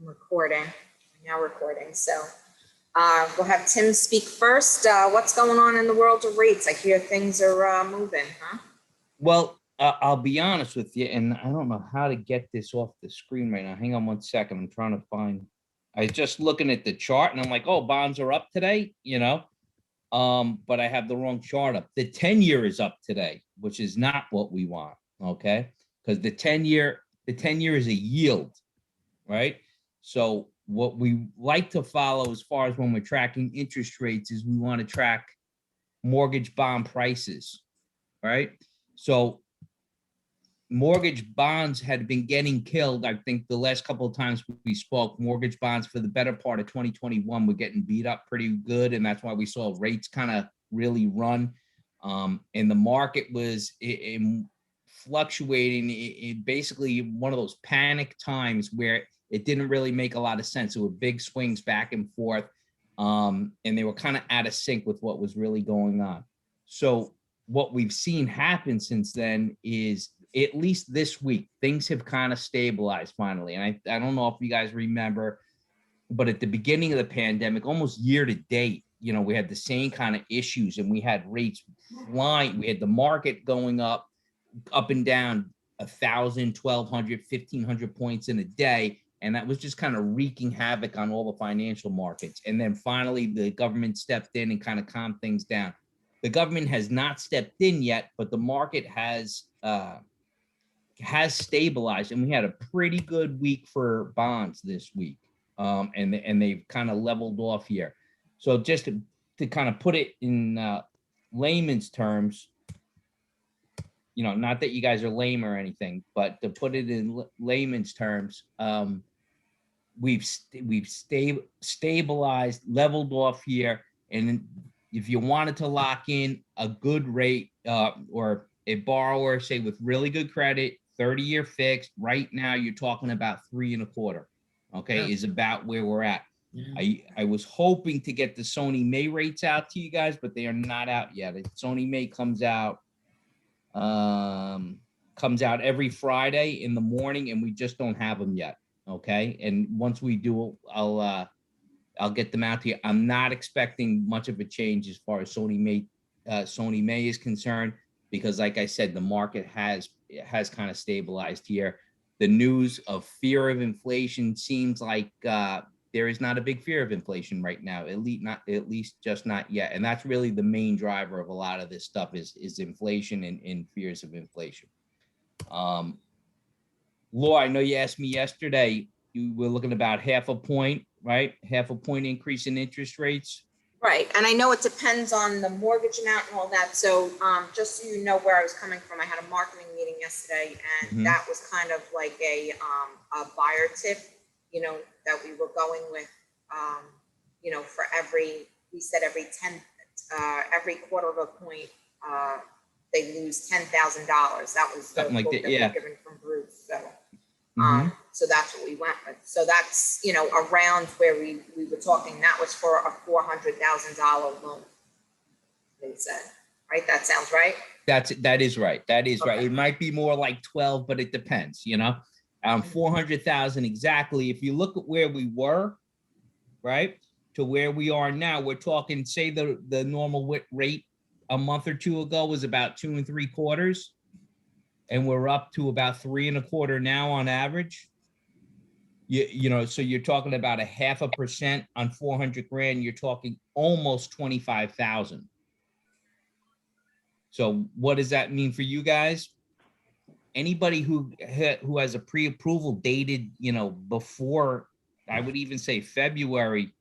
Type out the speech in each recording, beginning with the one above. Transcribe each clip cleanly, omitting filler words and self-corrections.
Recording, now recording. So we'll have Tim speak first. What's going on in the world of rates? I hear things are moving, huh? Well, I'll be honest with you, and I don't know how to get this off the screen right now. Hang on one second. I'm trying to find. I was just looking at the chart, and I'm like, oh, bonds are up today, but I have the wrong chart up. The 10-year is up today, which is not what we want, okay? Because the 10-year is a yield, right? So what we like to follow as far as when we're tracking interest rates is we want to track mortgage bond prices, right? So mortgage bonds had been getting killed. I think the last couple of times we spoke, mortgage bonds for the better part of 2021 were getting beat up pretty good, and that's why we saw rates kind of really run. And the market was fluctuating in basically one of those panic times where it didn't really make a lot of sense. There were big swings back and forth, and they were kind of out of sync with what was really going on. So what we've seen happen since then is, at least this week, things have kind of stabilized finally. And I don't know if you guys remember, but at the beginning of the pandemic, almost year to date, we had the same kind of issues, and we had rates flying. We had the market going up and down 1,000, 1,200, 1,500 points in a day. And that was just kind of wreaking havoc on all the financial markets. And then finally, the government stepped in and kind of calmed things down. The government has not stepped in yet, but the market has stabilized, and we had a pretty good week for bonds this week, and they've kind of leveled off here. So just to kind of put it in layman's terms, not that you guys are lame or anything, but to put it in layman's terms, we've stabilized, leveled off here, and if you wanted to lock in a good rate, or a borrower, say with really good credit, 30-year fixed, right now you're talking about 3.25. Okay, yeah. Is about where we're at. Yeah. I was hoping to get the Sony May rates out to you guys, but they are not out yet. Sony May comes out every Friday in the morning, and we just don't have them yet. Okay, and once we do, I'll get them out to you. I'm not expecting much of a change as far as Sony May is concerned, because like I said, the market has kind of stabilized here. The news of fear of inflation seems like there is not a big fear of inflation right now, at least just not yet. And that's really the main driver of a lot of this stuff is inflation and fears of inflation. Laura, I know you asked me yesterday, you were looking about half a point, right? Half a point increase in interest rates. Right, and I know it depends on the mortgage amount and all that. So just so you know where I was coming from, I had a marketing meeting yesterday, and that was kind of like a buyer tip, that we were going with, for we said every quarter of a point, they lose $10,000. That was the something like that, yeah. Given from Bruce. So. So that's what we went with. So that's, around where we were talking. That was for a $400,000 loan, they said, right? That sounds right? That is right. That is Okay. Right. It might be more like 12, but it depends, 400,000 exactly. If you look at where we were, right, to where we are now, we're talking, say the normal rate a month or two ago was about 2 3/4. And we're up to about 3.25 now on average. So you're talking about 0.5% on 400 grand. You're talking almost 25,000. So what does that mean for you guys? Anybody who has a pre-approval dated, before, I would even say February,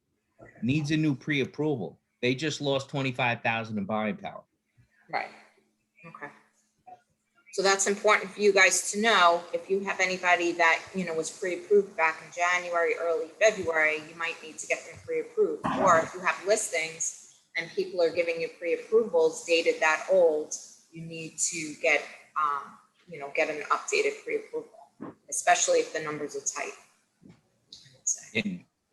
needs a new pre-approval. They just lost 25,000 in buying power. Right. Okay. So that's important for you guys to know. If you have anybody that, was pre-approved back in January, early February, you might need to get them pre-approved. Or if you have listings and people are giving you pre-approvals dated that old, you need to get an updated pre-approval, especially if the numbers are tight.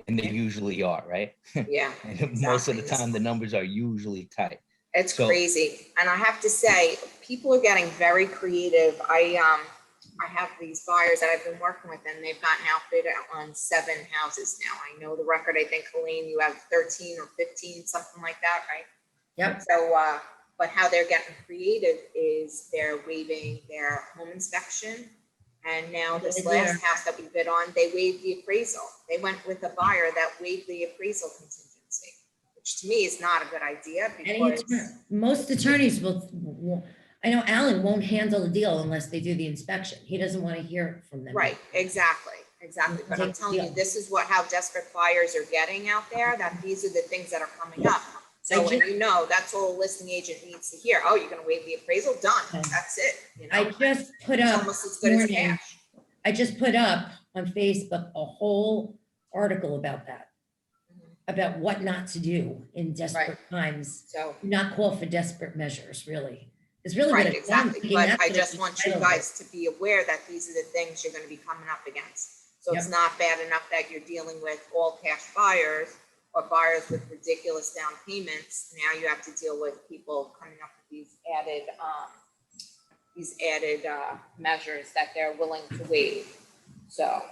And they usually are, right? Yeah. Exactly. Most of the time, the numbers are usually tight. It's crazy. And I have to say, people are getting very creative. I I have these buyers that I've been working with, and they've gotten outbid on 7 houses now. I know the record. I think, Helene, you have 13 or 15, something like that, right? Yep. So, but how they're getting creative is they're waiving their home inspection. And now this Really last house that we bid on, they waived the appraisal. They went with a buyer that waived the appraisal contingency, which to me is not a good idea Any because, most attorneys will, I know Alan won't handle the deal unless they do the inspection. He doesn't want to hear from them. right, exactly. But I'm telling you, this is how desperate buyers are getting out there, that these are the things that are coming up. So, and you know, that's all a listing agent needs to hear. Oh, you're gonna waive the appraisal? Done. That's it. You know, I just put it's up, almost as good as cash. I just put up on Facebook a whole article about that, about what not to do in desperate times. So, Do not call for desperate measures, really. It's really what right, it sounds exactly. like. But I just want you guys to be aware that these are the things you're gonna be coming up against. So it's not bad enough that you're dealing with all cash buyers or buyers with ridiculous down payments. Now you have to deal with people coming up with these added measures that they're willing to waive. So, all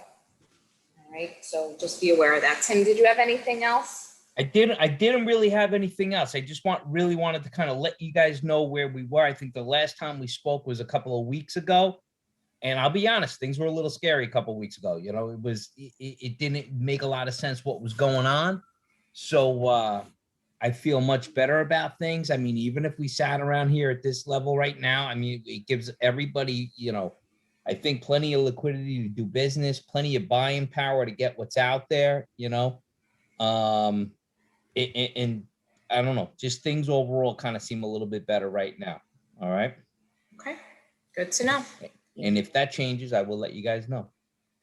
right, so just be aware of that. Tim, did you have anything else? I didn't really have anything else. I just really wanted to kind of let you guys know where we were. I think the last time we spoke was a couple of weeks ago. And I'll be honest, things were a little scary a couple of weeks ago. You know, it didn't make a lot of sense what was going on. So I feel much better about things. I mean, even if we sat around here at this level right now, I mean, it gives everybody, you know, I think plenty of liquidity to do business, plenty of buying power to get what's out there, you know. And I don't know, just things overall kind of seem a little bit better right now. All right. Okay, good to know. And if that changes, I will let you guys know.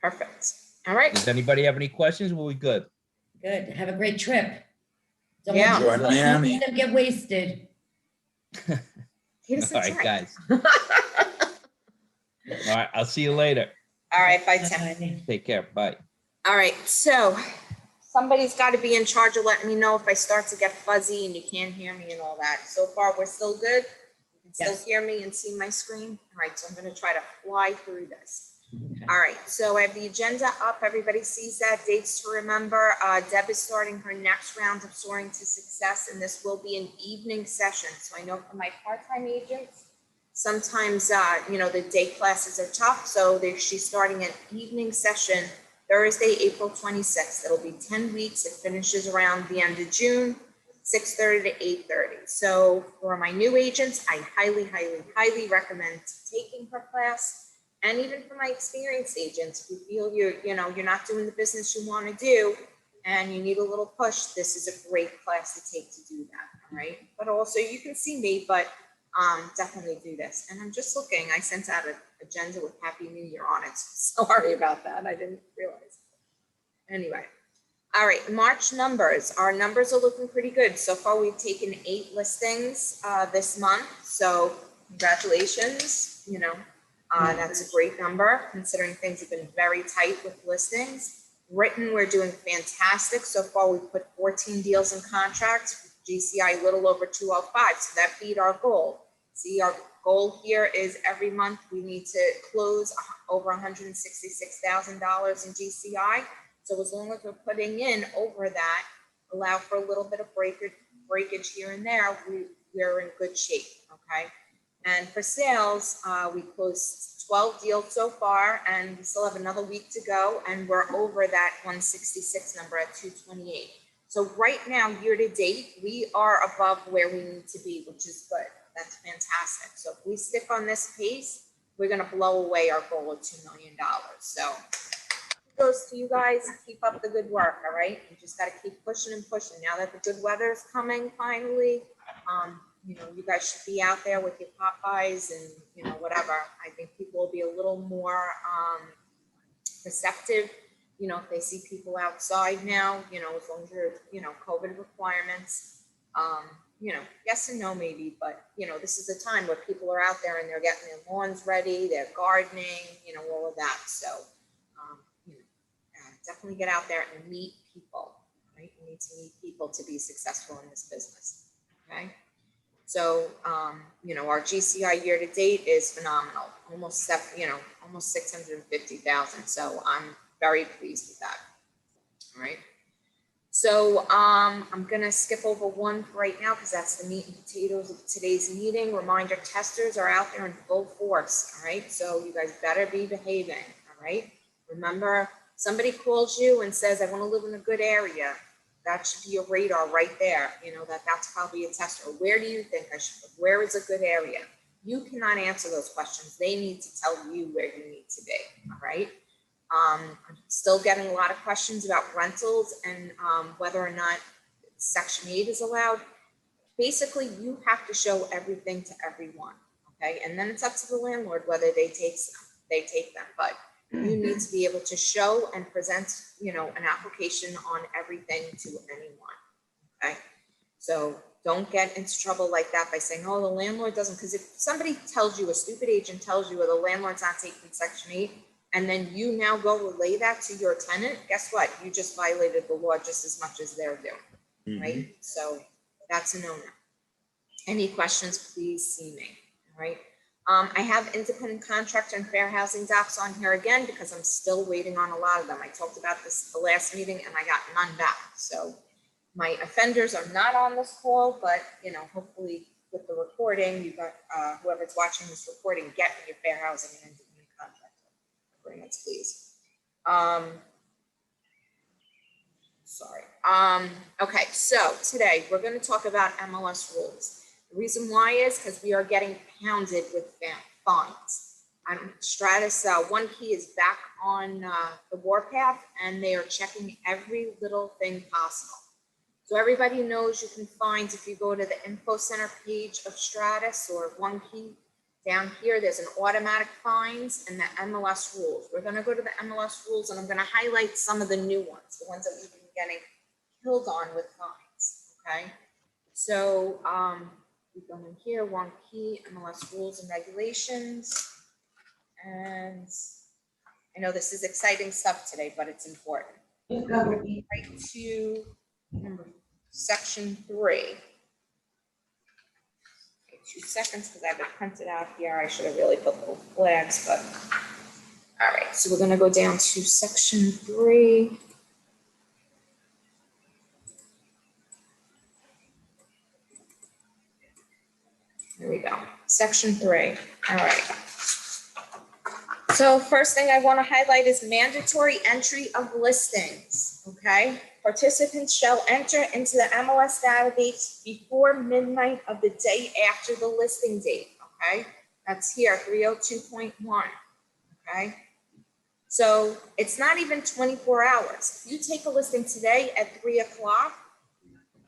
Perfect. All right. Does anybody have any questions? Will we good? Good. Have a great trip. Don't Yeah. let Miami. them get wasted. All right, guys. All right, I'll see you later. All right, bye, Tim. Bye. Take care. Bye. All right, so somebody's got to be in charge of letting me know if I start to get fuzzy and you can't hear me and all that. So far, we're still good. You can still Yes. hear me and see my screen. All right, so I'm going to try to fly through this. All right, so I have the agenda up. Everybody sees that. Dates to remember. Deb is starting her next round of Soaring to Success, and this will be an evening session. So I know for my part-time agents, sometimes, you know, the day classes are tough. So she's starting an evening session Thursday, April 26th. It'll be 10 weeks. It finishes around the end of June, 6:30 to 8:30. So for my new agents, I highly, highly, highly recommend taking her class. And even for my experienced agents, if you feel you're not doing the business you want to do and you need a little push, this is a great class to take to do that. All right. But also you can see me, but definitely do this. And I'm just looking, I sent out an agenda with Happy New Year on it. Sorry about that. I didn't realize. Anyway. All right. March numbers. Our numbers are looking pretty good. So far, we've taken 8 listings this month. So congratulations. You know, that's a great number considering things have been very tight with listings. Written, we're doing fantastic. So far, we've put 14 deals in contract. GCI a little over 205. So that beat our goal. See, our goal here is every month we need to close over $166,000 in GCI. So as long as we're putting in over that, allow for a little bit of breakage here and there, we're in good shape, okay? And for sales, we closed 12 deals so far, and we still have another week to go, and we're over that 166 number at 228. So right now, year to date, we are above where we need to be, which is good. That's fantastic. So if we stick on this pace, we're gonna blow away our goal of $2 million. So kudos to you guys. Keep up the good work, all right? You just gotta keep pushing and pushing. Now that the good weather's coming finally, you know, you guys should be out there with your Popeyes and, you know, whatever. I think people will be a little more receptive, you know, if they see people outside now, you know, as long as you're, you know, COVID requirements, you know, yes and no maybe, but, you know, this is the time where people are out there and they're getting their lawns ready, they're gardening, you know, all of that. So, you know, definitely get out there and meet people, right? You need to meet people to be successful in this business, okay? So, you know, our GCI year to date is phenomenal, almost 650,000. So I'm very pleased with that. All right. So I'm gonna skip over one for right now because that's the meat and potatoes of today's meeting. Reminder, testers are out there in full force. All right. So you guys better be behaving. All right. Remember, somebody calls you and says, I want to live in a good area. That should be a radar right there. You know, that's probably a tester. Where do you think I should live? Where is a good area? You cannot answer those questions. They need to tell you where you need to be. All right. I'm still getting a lot of questions about rentals and whether or not Section 8 is allowed. Basically, you have to show everything to everyone. Okay. And then it's up to the landlord whether they take them. But you need to be able to show and present, you know, an application on everything to anyone. Okay. So don't get into trouble like that by saying, oh, the landlord doesn't, because if somebody tells you, a stupid agent tells you, or the landlord's not taking Section 8, and then you now go relay that to your tenant, guess what? You just violated the law just as much as they're doing, right? So that's a no-no. Any questions, please see me, all right? I have independent contractor and fair housing docs on here again because I'm still waiting on a lot of them. I talked about this the last meeting and I got none back. So my offenders are not on this call, but you know, hopefully with the recording, you got whoever's watching this recording, get me your fair housing and independent contractor agreements, please. Okay, so today we're going to talk about MLS rules. The reason why is because we are getting pounded with fines. Stratus One Key is back on the warpath, and they are checking every little thing possible. So everybody knows you can find, if you go to the info center page of Stratus or One Key, down here, there's an automatic fines and the MLS rules. We're going to go to the MLS rules, and I'm going to highlight some of the new ones, the ones that we've been getting killed on with fines. Okay, so we go in here, One Key, MLS rules and regulations, and I know this is exciting stuff today, but it's important. Right to section 3. 2 seconds because I have it printed out here. I should have really put little flags, but all right. So we're going to go down to section 3. There we go. Section 3. All right. So first thing I want to highlight is mandatory entry of listings. Okay. Participants shall enter into the MLS database before midnight of the day after the listing date. Okay. That's here, 302.1. Okay. So it's not even 24 hours. If you take a listing today at 3 o'clock,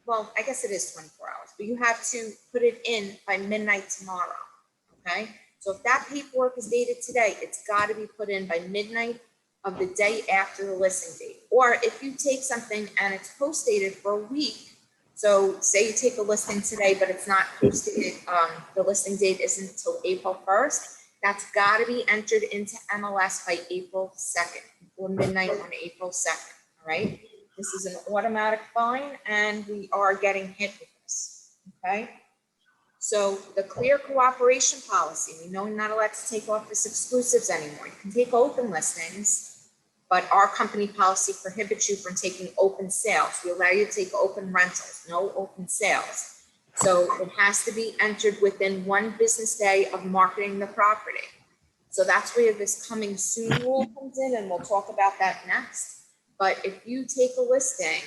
well, I guess it is 24 hours, but you have to put it in by midnight tomorrow. Okay. So if that paperwork is dated today, it's got to be put in by midnight of the day after the listing date. Or if you take something and it's post dated for a week, so say you take a listing today, but it's not post dated, the listing date isn't until April 1st, that's got to be entered into MLS by April 2nd, or midnight on April 2nd. All right. This is an automatic fine, and we are getting hit with this. Okay. So the clear cooperation policy, we know you're not allowed to take office exclusives anymore. You can take open listings, but our company policy prohibits you from taking open sales. We allow you to take open rentals, no open sales. So it has to be entered within 1 business day of marketing the property. So that's where this coming soon rule comes in, and we'll talk about that next. But if you take a listing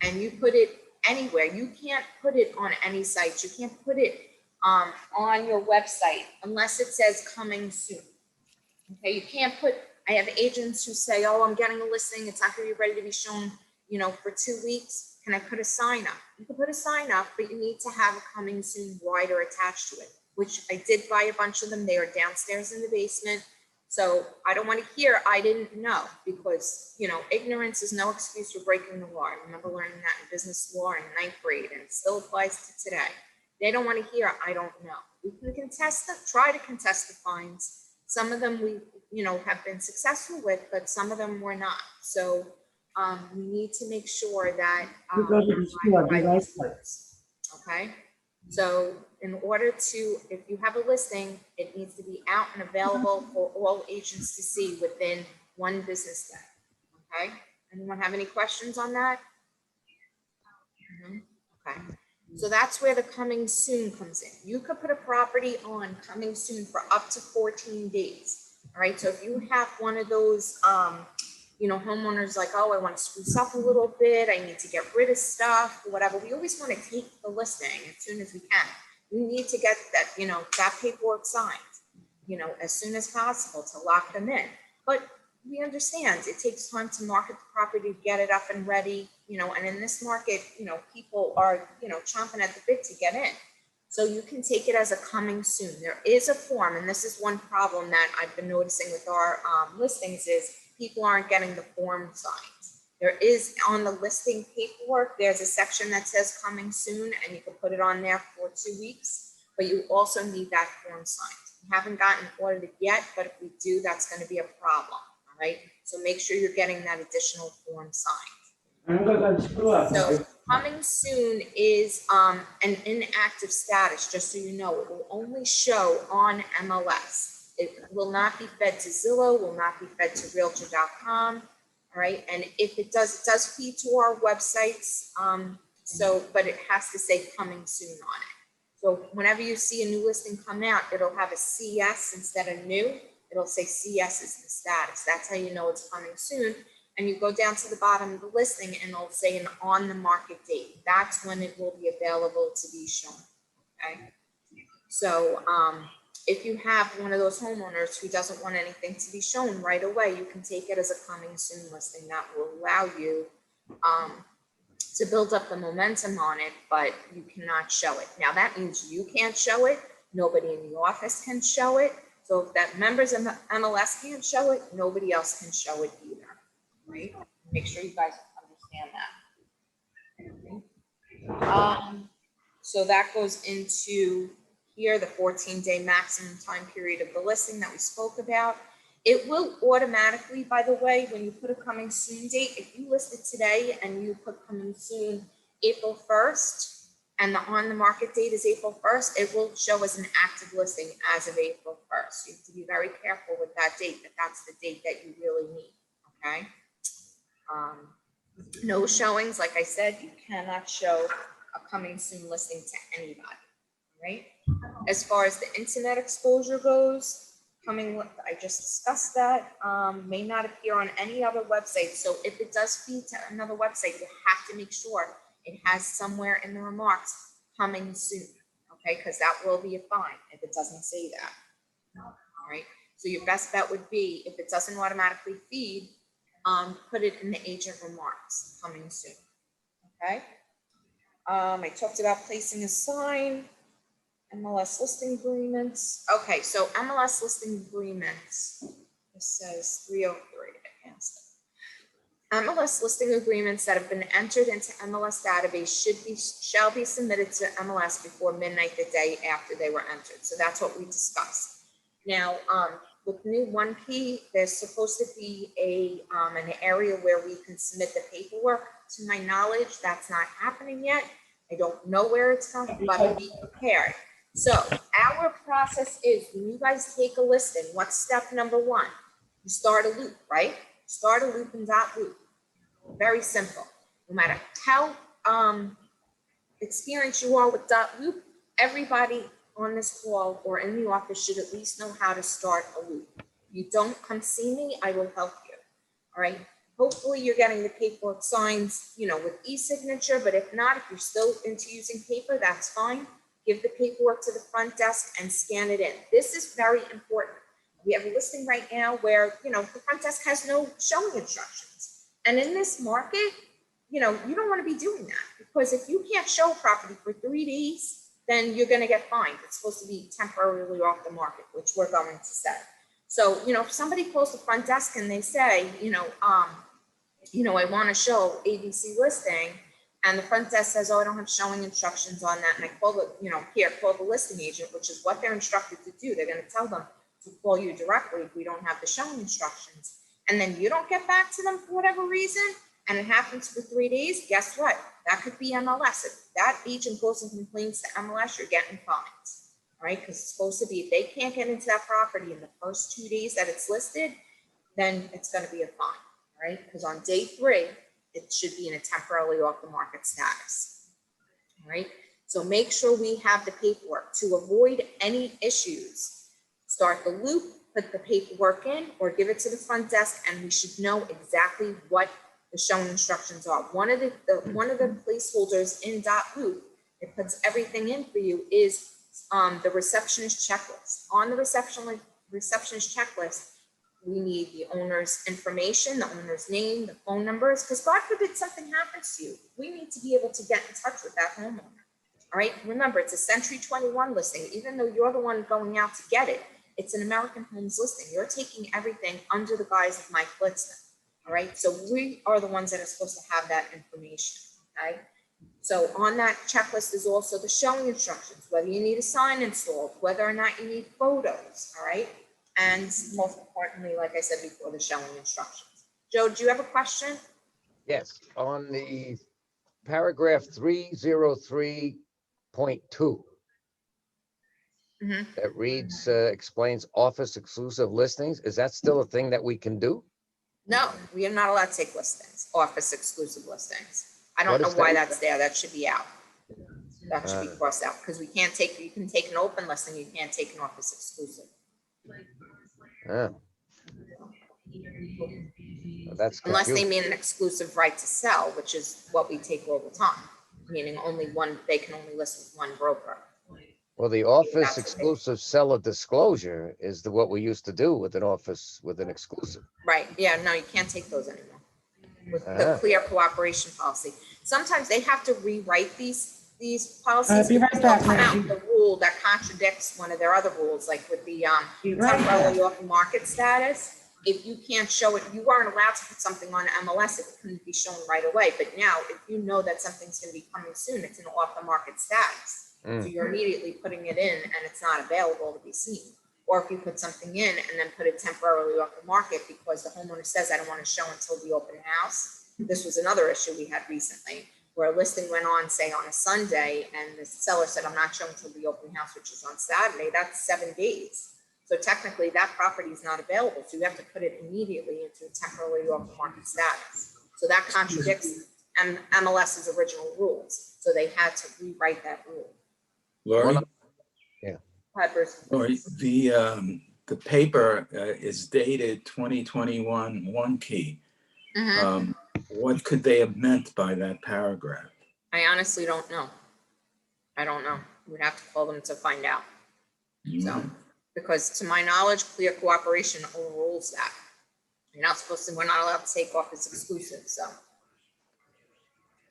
and you put it anywhere, you can't put it on any sites. You can't put it on your website unless it says coming soon. Okay, you can't put, I have agents who say, oh, I'm getting a listing, it's not going to be ready to be shown, you know, for 2 weeks. Can I put a sign up? You can put a sign up, but you need to have a coming soon rider attached to it, which I did buy a bunch of them. They are downstairs in the basement. So I don't want to hear I didn't know, because, you know, ignorance is no excuse for breaking the law. I remember learning that in business law in 9th grade, and it still applies to today. They don't want to hear I don't know. We can contest them, try to contest the fines. Some of them we, you know, have been successful with, but some of them we're not. So we need to make sure that You go to the store, the rice carts. okay. So in order to, if you have a listing, it needs to be out and available for all agents to see within 1 business day. Okay, anyone have any questions on that? Okay, so that's where the coming soon comes in. You could put a property on coming soon for up to 14 days. All right, so if you have one of those, homeowners like, oh, I want to spruce up a little bit, I need to get rid of stuff, or whatever, we always want to take the listing as soon as we can. We need to get that, that paperwork signed, as soon as possible to lock them in. But we understand it takes time to market the property, to get it up and ready, and in this market, people are, chomping at the bit to get in. So you can take it as a coming soon. There is a form, and this is one problem that I've been noticing with our listings is people aren't getting the form signed. There is on the listing paperwork, there's a section that says coming soon, and you can put it on there for 2 weeks, but you also need that form signed. We haven't gotten audited yet, but if we do, that's going to be a problem, all right? So make sure you're getting that additional form signed. So coming soon is an inactive status, just so you know. It will only show on MLS. It will not be fed to Zillow, will not be fed to Realtor.com. All right, and if it does feed to our websites. But it has to say coming soon on it. So whenever you see a new listing come out, it'll have a CS instead of new. It'll say CS is the status. That's how you know it's coming soon. And you go down to the bottom of the listing and it'll say an on the market date. That's when it will be available to be shown. Okay. So if you have one of those homeowners who doesn't want anything to be shown right away, you can take it as a coming soon listing. That will allow you to build up the momentum on it, but you cannot show it. Now that means you can't show it. Nobody in the office can show it. So if that members of MLS can't show it, nobody else can show it either. Right? Make sure you guys understand that. So that goes into here, the 14-day maximum time period of the listing that we spoke about. It will automatically, by the way, when you put a coming soon date, if you list it today and you put coming soon April 1st, and the on the market date is April 1st, it will show as an active listing as of April 1st. You have to be very careful with that date, that that's the date that you really need, okay? No showings, like I said, you cannot show a coming soon listing to anybody, right? As far as the internet exposure goes, I just discussed that, may not appear on any other website. So if it does feed to another website, you have to make sure it has somewhere in the remarks coming soon, okay? Because that will be a fine if it doesn't say that, all right? So your best bet would be, if it doesn't automatically feed, put it in the agent remarks, coming soon, okay? I talked about placing a sign, MLS listing agreements. Okay, so MLS listing agreements, this says 303 against it. MLS listing agreements that have been entered into MLS database shall be submitted to MLS before midnight the day after they were entered. So that's what we discussed. Now, with new 1P, there's supposed to be an area where we can submit the paperwork. To my knowledge, that's not happening yet. I don't know where it's going, but be prepared. So our process is, when you guys take a listing, what's step number 1? You start a loop, right? Start a loop and dot loop. Very simple. No matter how experienced you are with dot loop, everybody on this call or in the office should at least know how to start a loop. If you don't, come see me, I will help you. All right. Hopefully you're getting the paperwork signed, with e-signature, but if not, if you're still into using paper, that's fine. Give the paperwork to the front desk and scan it in. This is very important. We have a listing right now where, the front desk has no showing instructions. And in this market, you don't want to be doing that, because if you can't show property for 3 days, then you're going to get fined. It's supposed to be temporarily off the market, which we're going to say. So, if somebody calls the front desk and they say, I want to show ABC listing, and the front desk says, oh, I don't have showing instructions on that. And I call call the listing agent, which is what they're instructed to do. They're going to tell them to call you directly if we don't have the showing instructions. And then you don't get back to them for whatever reason, and it happens for 3 days, guess what? That could be MLS. If that agent goes and complains to MLS, you're getting fines, all right? Because it's supposed to be, if they can't get into that property in the first 2 days that it's listed, then it's gonna be a fine, all right? Because on day 3, it should be in a temporarily off the market status, all right? So make sure we have the paperwork to avoid any issues. Start the loop, put the paperwork in, or give it to the front desk, and we should know exactly what the showing instructions are. One of the placeholders in .loop, it puts everything in for you, is the receptionist checklist. On the receptionist checklist, we need the owner's information, the owner's name, the phone numbers, because God forbid something happens to you. We need to be able to get in touch with that homeowner. All right, remember, it's a Century 21 listing. Even though you're the one going out to get it, it's an American Homes listing. You're taking everything under the guise of Mike Blitzman. All right, so we are the ones that are supposed to have that information. Okay, so on that checklist is also the showing instructions, whether you need a sign installed, whether or not you need photos. All right, and most importantly, like I said before, the showing instructions. Joe, do you have a question? Yes, on the paragraph 303.2, Mhm. that reads, explains office exclusive listings. Is that still a thing that we can do? No, we are not allowed to take listings, office exclusive listings. I don't What know is why that? that's there. That should be out. That should be crossed out, because we can't take, you can take an open listing, you can't take an office exclusive. Ah. Well, that's Unless they confusing. mean an exclusive right to sell, which is what we take all the time, meaning only one, they can only list with one broker. Well, the office That's okay. exclusive seller disclosure is what we used to do with an office with an exclusive. Right, yeah, no, you can't take those anymore. With the Ah. clear cooperation policy. Sometimes they have to rewrite these policies. Be right because back, they'll come out Nancy. with a rule that contradicts one of their other rules, like with the Be right temporarily off the market status. If you can't show it, you aren't allowed to put something on MLS if it couldn't be shown right away. But now, if you know that something's gonna be coming soon, it's an off the market status. So you're immediately putting it in and it's not available to be seen. Or if you put something in and then put it temporarily off the market because the homeowner says, I don't want to show until the open house. This was another issue we had recently, where a listing went on, say, on a Sunday, and the seller said, I'm not showing until the open house, which is on Saturday. That's 7 days. So technically, that property is not available. So you have to put it immediately into a temporarily off the market status. So that contradicts MLS's original rules. So they had to rewrite that rule. Lori, Go ahead, Bruce. Lori, the paper is dated 2021 one key. Mhm. What could they have meant by that paragraph? I honestly don't know. I don't know. We'd have to call them to find out. So, because to my knowledge, clear cooperation overrules that. You're not supposed to, we're not allowed to take office exclusive, so.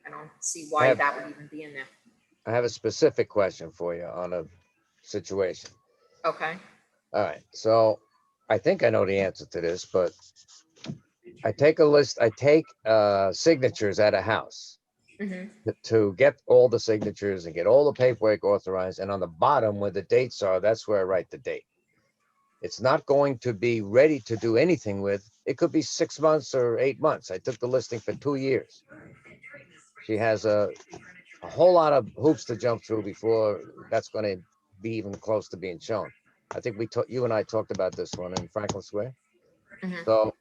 I don't see why that would even be in there. I have a specific question for you on a situation. Okay, All right, so I think I know the answer to this, but I take a list, I take signatures at a house mhm, to get all the signatures and get all the paperwork authorized. And on the bottom where the dates are, that's where I write the date. It's not going to be ready to do anything with. It could be 6 months or 8 months. I took the listing for 2 years. She has a whole lot of hoops to jump through before that's going to be even close to being shown. I think you and I talked about this one in Franklin Square. mhm. So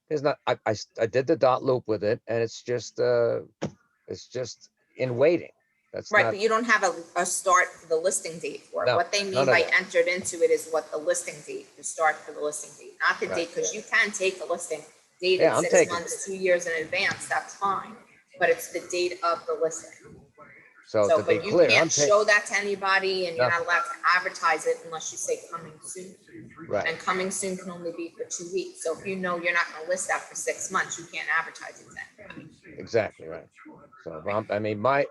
there's not, I did the dot loop with it, and it's just in waiting. That's Right, not, but you don't have a start for the listing date for it. No, What they mean none of by that. entered into it is what the listing date, the start for the listing date, not the Right. date, because you can take a listing dated Yeah, I'm 6 taking months, 2 years in advance, that's fine. But it's the date of the listing. so So, to be but you clear, I'm can't taking, show that to anybody, and you're not Nothing. allowed to advertise it unless you say coming soon. right, And coming soon can only be for 2 weeks. So if you know you're not gonna list that for 6 months, you can't advertise it then. exactly right. So I mean, my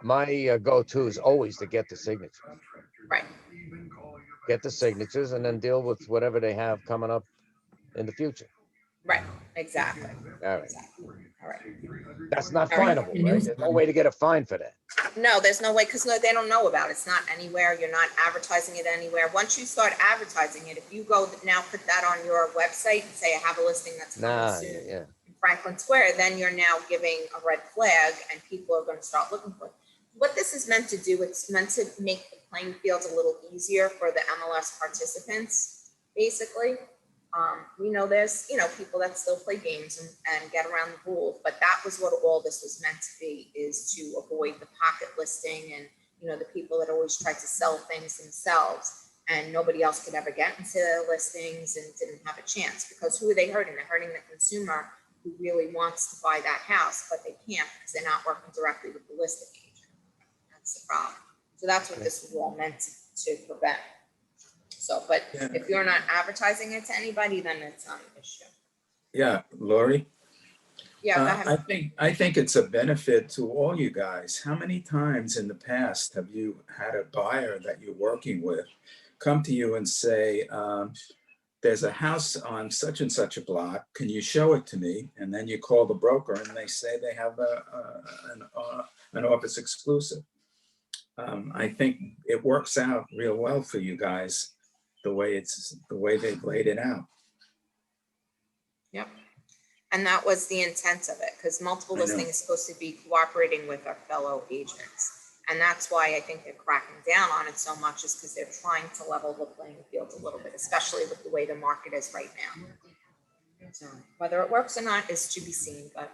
go-to is always to get the signatures. Right, Get the signatures and then deal with whatever they have coming up in the future. right, exactly. All right. Exactly. All right. That's not All right. fineable, right? There's no way to get a fine for that. No, there's no way, because they don't know about it. It's not anywhere. You're not advertising it anywhere. Once you start advertising it, if you go now put that on your website and say, I have a listing that's coming Nah, soon. yeah. Franklin Square, then you're now giving a red flag and people are gonna start looking for it. What this is meant to do, it's meant to make the playing field a little easier for the MLS participants, basically. We know there's, people that still play games and get around the rules, but that was what all this was meant to be, is to avoid the pocket listing and, the people that always try to sell things themselves and nobody else could ever get into the listings and didn't have a chance, because who are they hurting? They're hurting the consumer who really wants to buy that house, but they can't because they're not working directly with the listing agent. That's the problem. So that's what this was all meant to prevent. So, but Yeah. if you're not advertising it to anybody, then it's not an issue. Yeah, Lori? Yeah, go ahead. I think it's a benefit to all you guys. How many times in the past have you had a buyer that you're working with come to you and say, there's a house on such and such a block, can you show it to me? And then you call the broker and they say they have an office exclusive. I think it works out real well for you guys, the way they've laid it out. Yep. And that was the intent of it, because multiple I know. listing is supposed to be cooperating with our fellow agents. And that's why I think they're cracking down on it so much, is because they're trying to level the playing field a little bit, especially with the way the market is right now. So whether it works or not is to be seen, but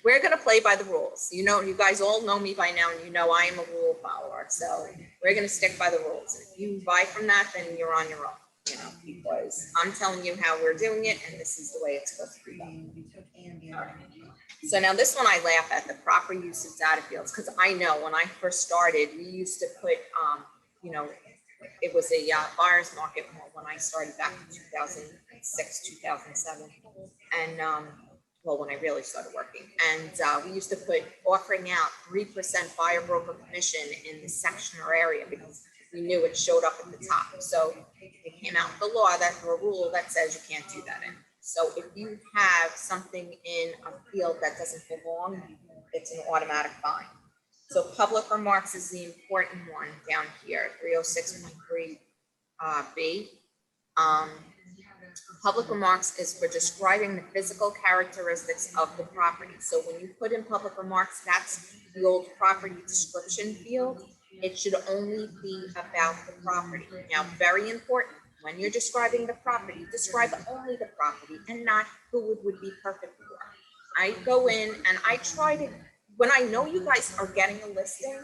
we're going to play by the rules. You guys all know me by now, and I am a rule follower. So we're going to stick by the rules. And if you buy from that, then you're on your own. Because I'm telling you how we're doing it, and this is the way it's supposed to be done. All right. So now this one I laugh at, the proper use of data fields, because I know when I first started, we used to put, it was a buyer's market when I started back in 2006, 2007. And when I really started working, and we used to put offering out 3% buyer broker commission in the section or area, because we knew it showed up at the top. So it came out with the law, that's a rule that says you can't do that in. So if you have something in a field that doesn't belong, it's an automatic fine. So public remarks is the important one down here, 306.3 B. Public remarks is for describing the physical characteristics of the property. So when you put in public remarks, that's the old property description field. It should only be about the property. Now, very important, when you're describing the property, describe only the property and not who it would be perfect for. I go in and I try to, when I know you guys are getting a listing,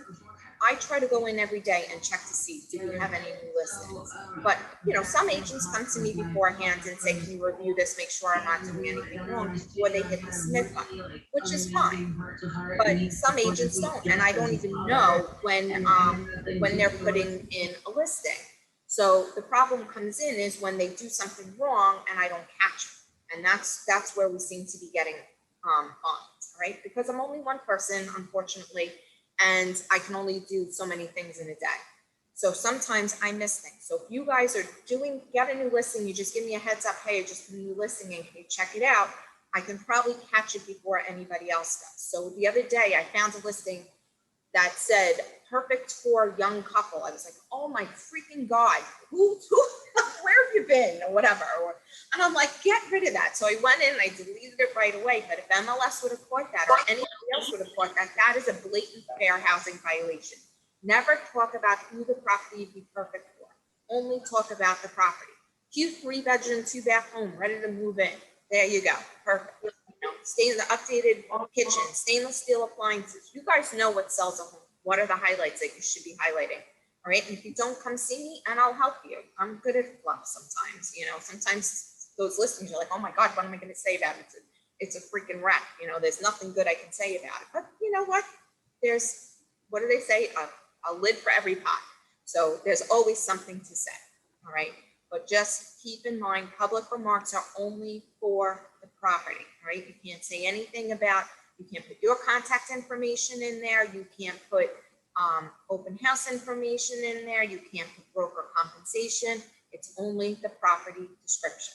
I try to go in every day and check to see, do we have any new listings? But, some agents come to me beforehand and say, can you review this, make sure I'm not doing anything wrong before they hit the submit button, which is fine. But some agents don't, and I don't even know when they're putting in a listing. So the problem comes in is when they do something wrong and I don't catch it. And that's where we seem to be getting fines, right? Because I'm only one person, unfortunately, and I can only do so many things in a day. So sometimes I miss things. So if you guys are get a new listing, you just give me a heads up, hey, just put a new listing in, can you check it out? I can probably catch it before anybody else does. So the other day I found a listing that said perfect for young couple. I was like, oh my freaking God, who where have you been or whatever? And I'm like, get rid of that. So I went in and I deleted it right away. But if MLS would have caught that, or anybody else would have caught that, that is a blatant fair housing violation. Never talk about who the property would be perfect for. Only talk about the property. Cute 3-bedroom, 2-bath home, ready to move in. There you go. Perfect. Stay in the updated kitchen, stainless steel appliances. You guys know what sells a home. What are the highlights that you should be highlighting? All right. And if you don't, come see me and I'll help you. I'm good at fluff sometimes. Sometimes those listings are like, oh my God, what am I going to say about it? It's a freaking wreck. There's nothing good I can say about it. But you know what? There's, what do they say? A lid for every pot. So there's always something to say. All right. But just keep in mind, public remarks are only for the property, right? You can't say anything about, you can't put your contact information in there. You can't put open house information in there. You can't put broker compensation. It's only the property description,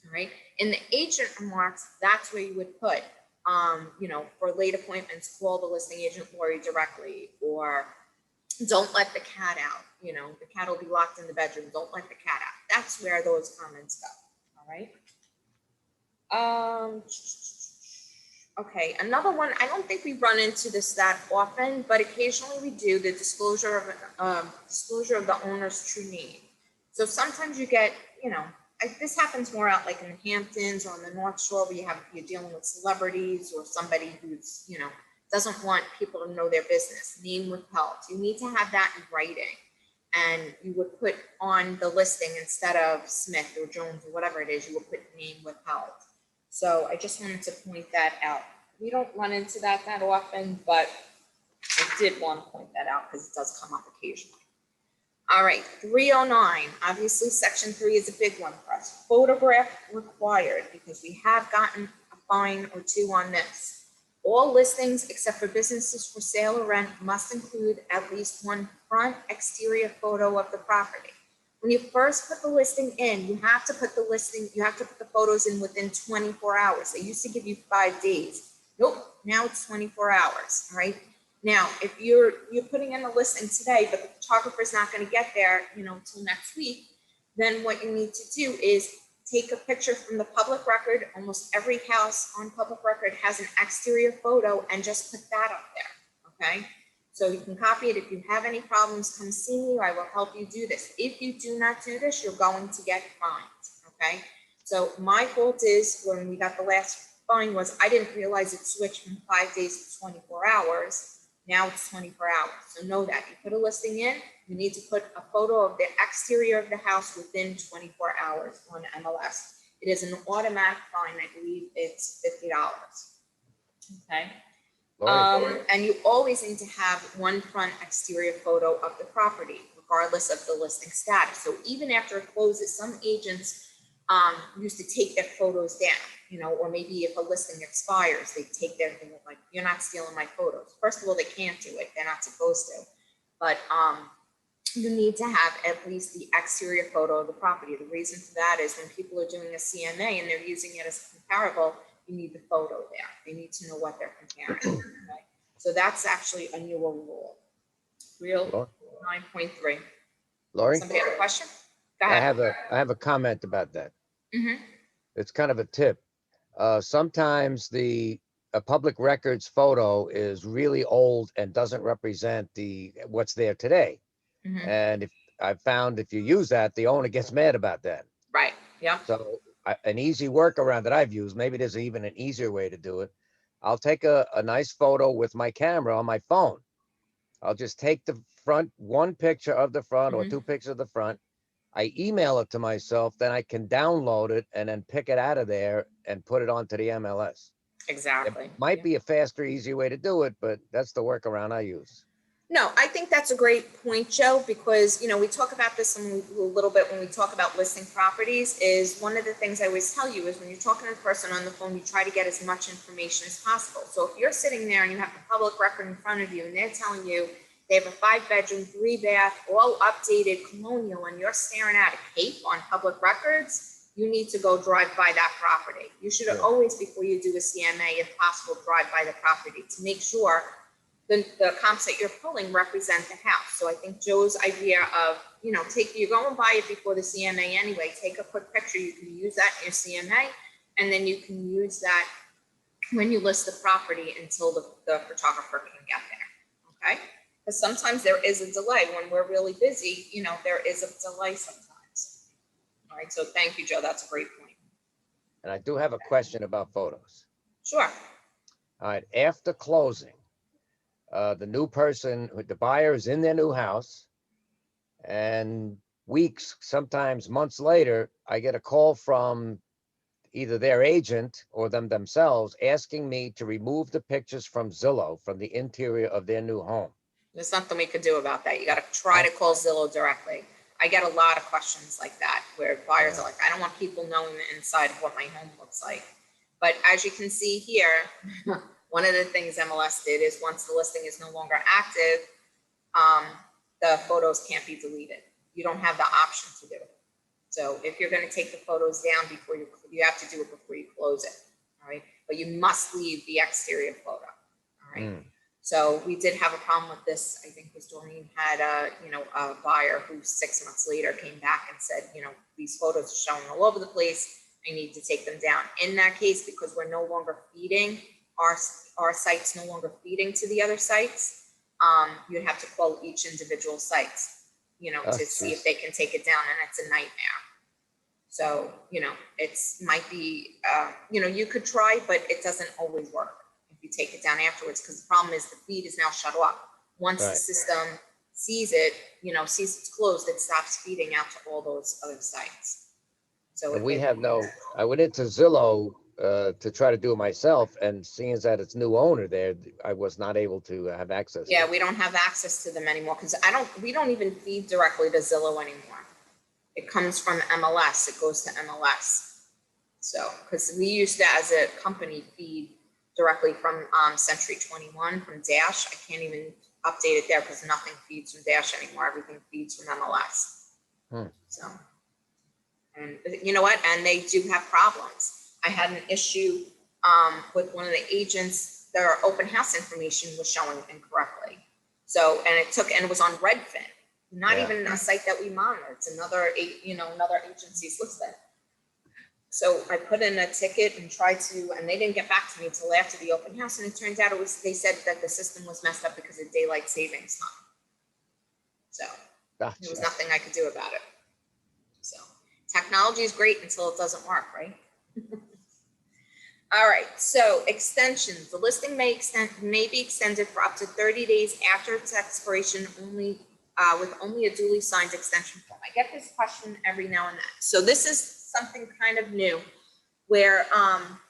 all right? In the agent remarks, that's where you would put, for late appointments, call the listing agent Lori directly, or don't let the cat out. The cat will be locked in the bedroom. Don't let the cat out. That's where those comments go. All right. Okay, another one, I don't think we run into this that often, but occasionally we do, the disclosure of the owner's true name. So sometimes you get, this happens more out like in the Hamptons or on the North Shore where you're dealing with celebrities or somebody who's, doesn't want people to know their business, name withheld. You need to have that in writing. And you would put on the listing instead of Smith or Jones or whatever it is, you would put name withheld. So I just wanted to point that out. We don't run into that often, but I did want to point that out because it does come up occasionally. All right, 309, obviously section 3 is a big one for us. Photograph required, because we have gotten a fine or two on this. All listings except for businesses for sale or rent must include at least one front exterior photo of the property. When you first put the listing in, you have to put the photos in within 24 hours. They used to give you 5 days. Nope, now it's 24 hours, all right? Now, if you're putting in a listing today, but the photographer's not going to get there, until next week, then what you need to do is take a picture from the public record. Almost every house on public record has an exterior photo, and just put that up there, okay? So you can copy it. If you have any problems, come see me. I will help you do this. If you do not do this, you're going to get fined, okay? So my fault is when we got the last fine was I didn't realize it switched from 5 days to 24 hours. Now it's 24 hours. So know that. You put a listing in, you need to put a photo of the exterior of the house within 24 hours on MLS. It is an automatic fine. I believe it's $50. Okay. Lori, And you always need to have one front exterior photo of the property, regardless of the listing status. So even after it closes, some agents used to take their photos down, or maybe if a listing expires, they take they're like, you're not stealing my photos. First of all, they can't do it. They're not supposed to. But you need to have at least the exterior photo of the property. The reason for that is when people are doing a CMA and they're using it as comparable, you need the photo there. They need to know what they're comparing. Okay? So that's actually a newer rule. Real 9.3. Lori, Somebody have a question? Go I ahead. have a comment about that. Mhm. It's kind of a tip. Sometimes a public records photo is really old and doesn't represent what's there today. Mhm. And if I've found if you use that, the owner gets mad about that. Right. Yeah. So an easy workaround that I've used, maybe there's even an easier way to do it. I'll take a nice photo with my camera on my phone. I'll just take the front, one picture of the front or Mhm. 2 pictures of the front. I email it to myself, then I can download it and then pick it out of there and put it onto the MLS. Exactly. It might Yeah. be a faster, easier way to do it, but that's the workaround I use. No, I think that's a great point, Joe, because, we talk about this a little bit when we talk about listing properties. Is one of the things I always tell you is when you're talking to the person on the phone, you try to get as much information as possible. So if you're sitting there and you have the public record in front of you and they're telling you they have a 5-bedroom, 3-bath, all updated colonial, and you're staring at a cape on public records, you need to go drive by that property. You should always, before you do a CMA, if possible, drive by the property to make sure the comps that you're pulling represent the house. So I think Joe's idea of, you're going by it before the CMA anyway, take a quick picture. You can use that in your CMA, and then you can use that when you list the property until the photographer can get there, okay? Because sometimes there is a delay. When we're really busy, there is a delay sometimes. All right, so thank you, Joe. That's a great point. And I do have a question about photos. Sure. All right, after closing, the buyer is in their new house, and weeks, sometimes months later, I get a call from either their agent or themselves asking me to remove the pictures from Zillow from the interior of their new home. There's nothing we could do about that. You got to try to call Zillow directly. I get a lot of questions like that where buyers are like, I don't want people knowing the inside of what my home looks like. But as you can see here, one of the things MLS did is once the listing is no longer active, the photos can't be deleted. You don't have the option to do it. So if you're going to take the photos down before you have to do it before you close it. All right. But you must leave the exterior photo. All right. So we did have a problem with this. I think because Doreen had a buyer who 6 months later came back and said, these photos are showing all over the place I need to take them down. In that case, because we're no longer feeding, our site's no longer feeding to the other sites, you'd have to call each individual sites, you know, Oh, to see if geez. they can take it down, and it's a nightmare. So, you know, might be, you know, you could try, but it doesn't always work if you take it down afterwards, because the problem is the feed is now shut off. Once the Right. system sees it, you know, sees it's closed, it stops feeding out to all those other sites. So And we have no, I went into Zillow to try to do it myself, and seeing as that it's new owner there, I was not able to have access. yeah, we don't have access to them anymore, because we don't even feed directly to Zillow anymore. It comes from MLS, it goes to MLS. So, because we used to, as a company, feed directly from Century 21, from Dash. I can't even update it there because nothing feeds from Dash anymore. Everything feeds from MLS. So, and you know what? And they do have problems. I had an issue with one of the agents. Their open house information was showing incorrectly. So, and it was on Redfin, not Yeah. even a site that we monitor. It's another agency's listing. So I put in a ticket and and they didn't get back to me until after the open house. And it turned out they said that the system was messed up because of daylight savings time. So there was Gotcha. nothing I could do about it. So technology is great until it doesn't work, right? All right, so extensions. The listing may be extended for up to 30 days after its expiration, with only a duly signed extension form. I get this question every now and then. So this is something kind of new where,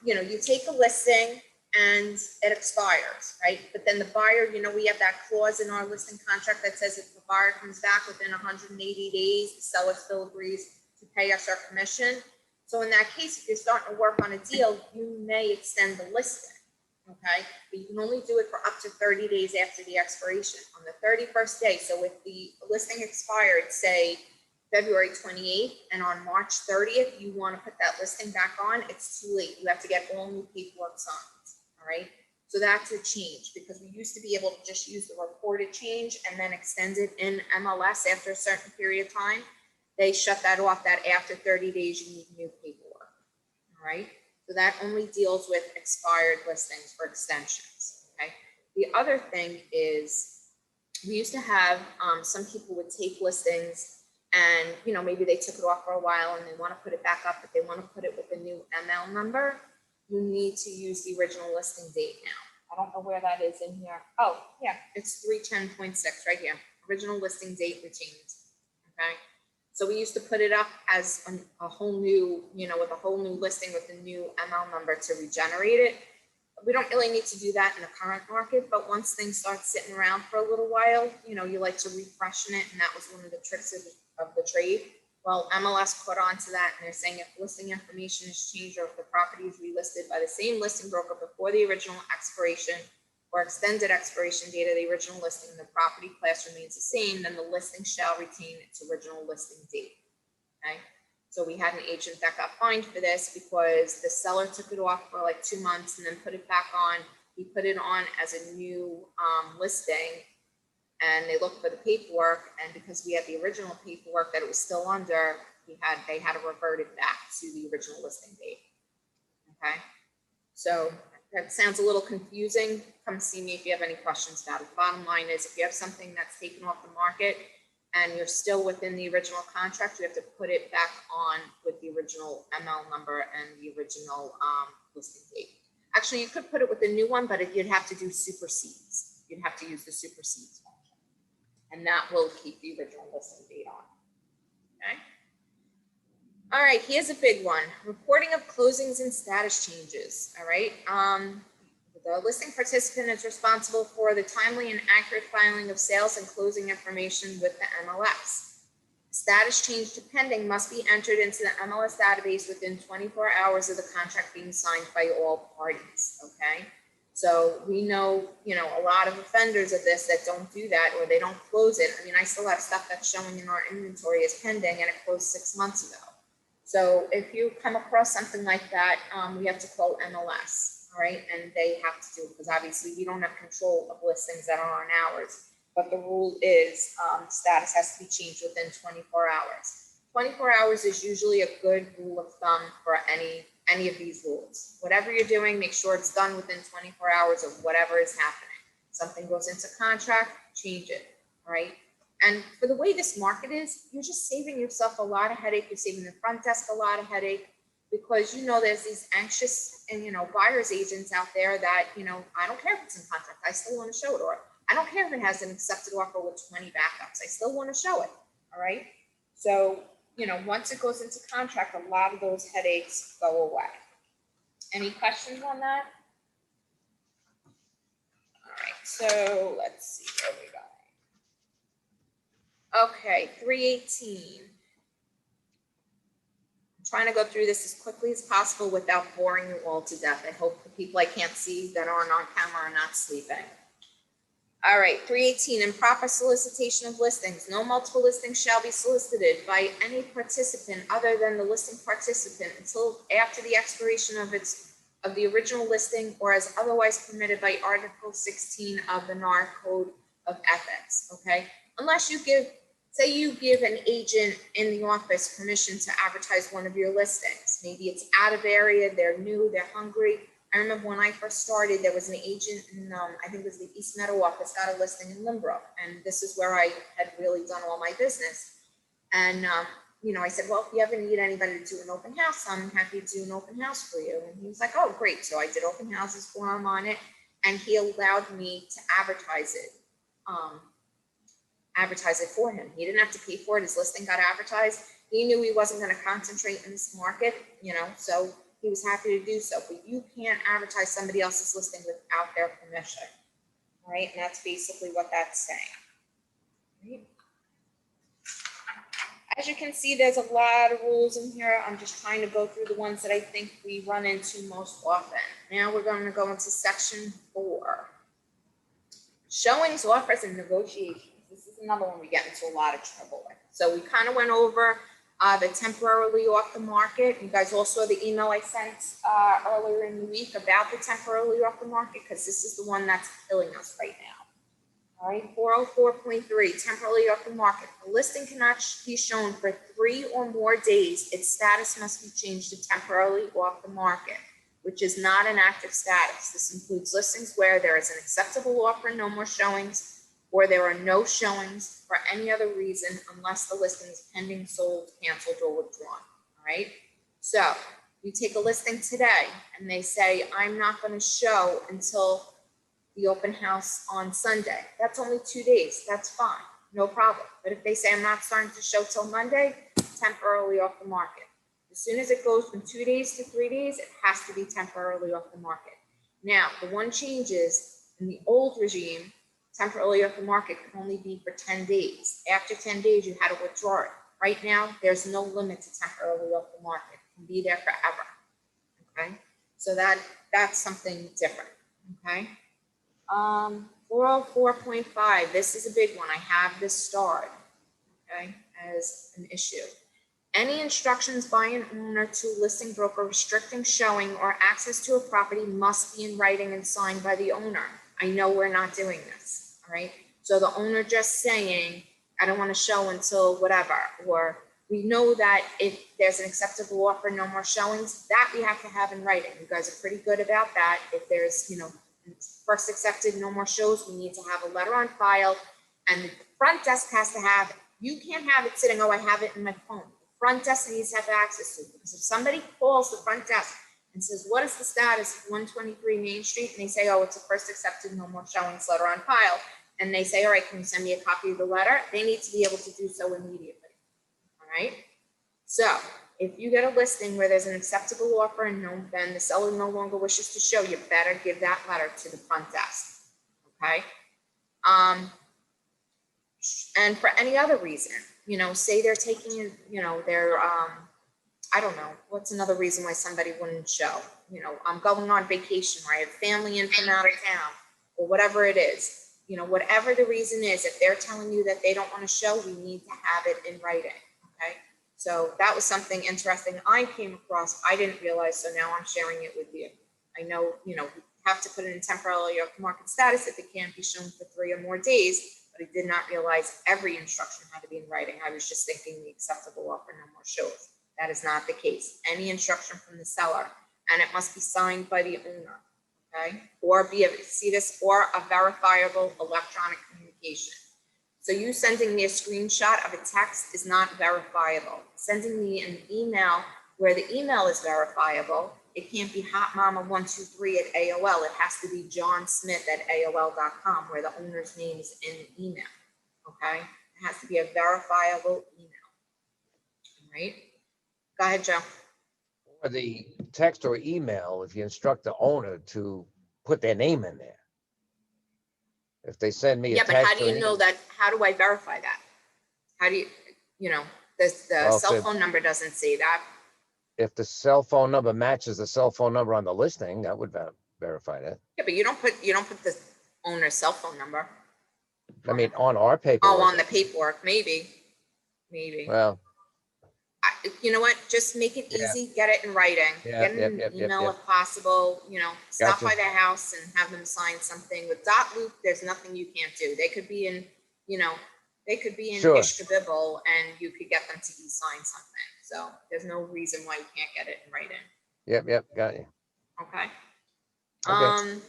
you know, you take a listing and it expires, right? But then the buyer, you know, we have that clause in our listing contract that says if the buyer comes back within 180 days, the seller still agrees to pay us our commission. So in that case, if you're starting to work on a deal, you may extend the listing, okay? But you can only do it for up to 30 days after the expiration. On the 31st day, so if the listing expired, say, February 28th, and on March 30th, you want to put that listing back on, it's too late. You have to get all new paperwork signed, all right? So that's a change, because we used to be able to just use the reported change and then extend it in MLS after a certain period of time. They shut that off, that after 30 days, you need new paperwork, all right? So that only deals with expired listings for extensions, okay? The other thing is we used to have, some people would take listings and, you know, maybe they took it off for a while and they want to put it back up, but they want to put it with a new ML number. You need to use the original listing date now. I don't know where that is in here. Oh, yeah, it's 310.6 right here. Original listing date retained, okay? So we used to put it up as a whole new, you know, with a whole new listing with a new ML number to regenerate it. We don't really need to do that in the current market, but once things start sitting around for a little while, you know, you like to refreshen it, and that was one of the tricks of the trade. Well, MLS caught on to that, and they're saying if listing information is changed or if the property is relisted by the same listing broker before the original expiration or extended expiration date of the original listing, the property class remains the same, then the listing shall retain its original listing date, okay? So we had an agent that got fined for this because the seller took it off for like 2 months and then put it back on. He put it on as a new listing, and they looked for the paperwork, and because we had the original paperwork that it was still under, they had to revert it back to the original listing date. Okay, so that sounds a little confusing. Come see me if you have any questions about it. Bottom line is, if you have something that's taken off the market and you're still within the original contract, you have to put it back on with the original ML number and the original listing date. Actually, you could put it with a new one, but you'd have to do supersedes. You'd have to use the supersedes function, and that will keep the original listing date on. Okay. All right, here's a big one. Reporting of closings and status changes. All right. The listing participant is responsible for the timely and accurate filing of sales and closing information with the MLS. Status change to pending must be entered into the MLS database within 24 hours of the contract being signed by all parties, okay? So we know, you know, a lot of offenders of this that don't do that, or they don't close it. I mean, I still have stuff that's showing in our inventory as pending and it closed 6 months ago. So if you come across something like that, we have to call MLS. All right, and they have to do it because obviously we don't have control of listings that are on ours. But the rule is status has to be changed within 24 hours. 24 hours is usually a good rule of thumb for any of these rules. Whatever you're doing, make sure it's done within 24 hours of whatever is happening. Something goes into contract, change it, all right? And for the way this market is, you're just saving yourself a lot of headache. You're saving the front desk a lot of headache, because there's these anxious and buyer's agents out there that I don't care if it's in contract, I still want to show it, or I don't care if it has an accepted offer with 20 backups, I still want to show it. All right. So once it goes into contract, a lot of those headaches go away. Any questions on that? All right. So let's see where we go. Okay, 318. Trying to go through this as quickly as possible without boring you all to death. I hope the people I can't see that aren't on camera are not sleeping. All right, 318, improper solicitation of listings. No multiple listings shall be solicited by any participant other than the listing participant until after the expiration of the original listing, or as otherwise permitted by Article 16 of the NAR Code of Ethics, okay? Unless you say you give an agent in the office permission to advertise one of your listings. Maybe it's out of area, they're new, they're hungry. I remember when I first started, there was an agent in, I think it was the East Meadow office, got a listing in Limbrook. And this is where I had really done all my business. And, I said, well, if you ever need anybody to do an open house, I'm happy to do an open house for you. And he was like, oh, great. So I did open houses for him on it. And he allowed me to advertise it for him. He didn't have to pay for it. His listing got advertised. He knew he wasn't going to concentrate in this market, so he was happy to do so. But you can't advertise somebody else's listing without their permission, right? And that's basically what that's saying. Right? As you can see, there's a lot of rules in here. I'm just trying to go through the ones that I think we run into most often. Now we're going to go into section 4. Showings, offers, and negotiations. This is another one we get into a lot of trouble with. So we kind of went over the temporarily off the market. You guys all saw the email I sent earlier in the week about the temporarily off the market, because this is the one that's killing us right now. All right, 404.3, temporarily off the market. The listing cannot be shown for 3 or more days. Its status must be changed to temporarily off the market, which is not an active status. This includes listings where there is an acceptable offer, no more showings, or there are no showings for any other reason unless the listing is pending, sold, canceled, or withdrawn. All right. So you take a listing today and they say, I'm not going to show until the open house on Sunday. That's only 2 days. That's fine. No problem. But if they say, I'm not starting to show till Monday, temporarily off the market. As soon as it goes from 2 days to 3 days, it has to be temporarily off the market. Now, the one change is in the old regime, temporarily off the market could only be for 10 days. After 10 days, you had to withdraw it. Right now, there's no limit to temporarily off the market. It can be there forever. Okay, so that's something different. Okay, 404.5. This is a big one. I have this starred, okay, as an issue. Any instructions by an owner to listing broker restricting showing or access to a property must be in writing and signed by the owner. I know we're not doing this, all right? So the owner just saying, I don't want to show until whatever, or we know that if there's an acceptable offer, no more showings, that we have to have in writing. You guys are pretty good about that. If there's, first accepted, no more shows, we need to have a letter on file, and the front desk has to have, you can't have it sitting, oh, I have it in my phone. The front desk needs to have access to it, because if somebody calls the front desk and says, what is the status of 123 Main Street? And they say, oh, it's a first accepted, no more showings letter on file. And they say, all right, can you send me a copy of the letter? They need to be able to do so immediately. All right. So if you get a listing where there's an acceptable offer and then the seller no longer wishes to show, you better give that letter to the front desk. Okay. And for any other reason, say they're taking, they're, I don't know, what's another reason why somebody wouldn't show? I'm going on vacation, or I have family in from out of town, or whatever it is. Whatever the reason is, if they're telling you that they don't want to show, we need to have it in writing, okay? So that was something interesting I came across. I didn't realize, so now I'm sharing it with you. I know, we have to put it in temporarily off the market status if it can't be shown for 3 or more days, but I did not realize every instruction had to be in writing. I was just thinking the acceptable offer no more shows. That is not the case. Any instruction from the seller, and it must be signed by the owner, okay? Or be a CEDAS or a verifiable electronic communication. So you sending me a screenshot of a text is not verifiable. Sending me an email where the email is verifiable, it can't be hotmama123@AOL. It has to be johnsmith@AOL.com, where the owner's name is in the email, okay? It has to be a verifiable email, all right? Go ahead, Joe. Or the text or email, if you instruct the owner to put their name in there. If they send me a Yeah, but how text do or you an know that? How do I verify that? How do you, the Well, cell if phone number doesn't say that. if the cell phone number matches the cell phone number on the listing, that would verify that. Yeah, but you don't put the owner's cell phone number. I mean, on our Oh, paperwork. on the paperwork, maybe. Well, You know what? Just make it Yeah. easy, get it in writing, Yeah, get it yep, in yep, yep, email yep. if possible, stop Gotcha. by their house and have them sign something. With dot loop, there's nothing you can't do. They could be in, Sure. Ishkabibble and you could get them to e-sign something. So there's no reason why you can't get it in writing, yep, got you. okay? Okay.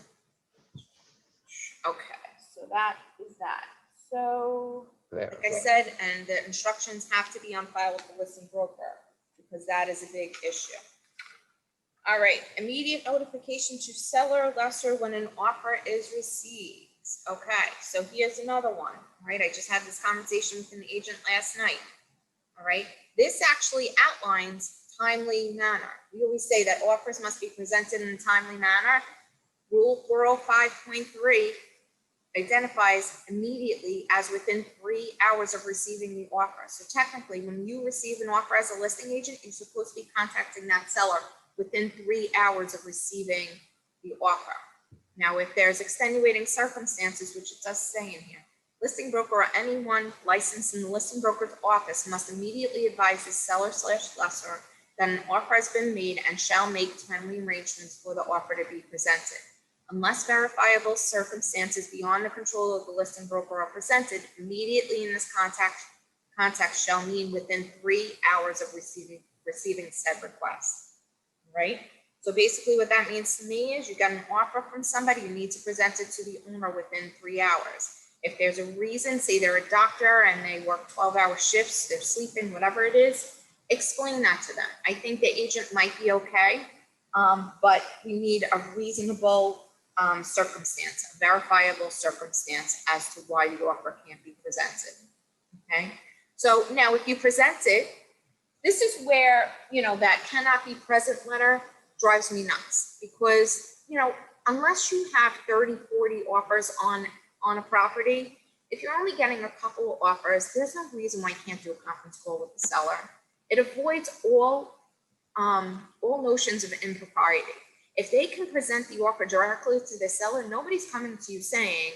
Okay, so that is that. So There. like I said, and the instructions have to be on file with the listing broker because that is a big issue. All right, immediate notification to seller lesser when an offer is received. Okay, so here's another one, right? I just had this conversation with an agent last night. All right, this actually outlines timely manner. We always say that offers must be presented in a timely manner. Rule 405.3 identifies immediately as within 3 hours of receiving the offer. So technically, when you receive an offer as a listing agent, you're supposed to be contacting that seller within 3 hours of receiving the offer. Now, if there's extenuating circumstances, which it does say in here, listing broker or anyone licensed in the listing broker's office must immediately advise the seller/lessor that an offer has been made and shall make timely arrangements for the offer to be presented. Unless verifiable circumstances beyond the control of the listing broker are presented, immediately in this context shall mean within 3 hours of receiving said request, right? So basically what that means to me is you got an offer from somebody, you need to present it to the owner within 3 hours. If there's a reason, say they're a doctor and they work 12-hour shifts, they're sleeping, whatever it is, explain that to them. I think the agent might be okay, but we need a reasonable circumstance, a verifiable circumstance as to why the offer can't be presented, okay? So now if you present it, this is where, that cannot be present letter drives me nuts because, unless you have 30, 40 offers on a property, if you're only getting a couple of offers, there's no reason why you can't do a conference call with the seller. It avoids all notions of impropriety. If they can present the offer directly to the seller, nobody's coming to you saying,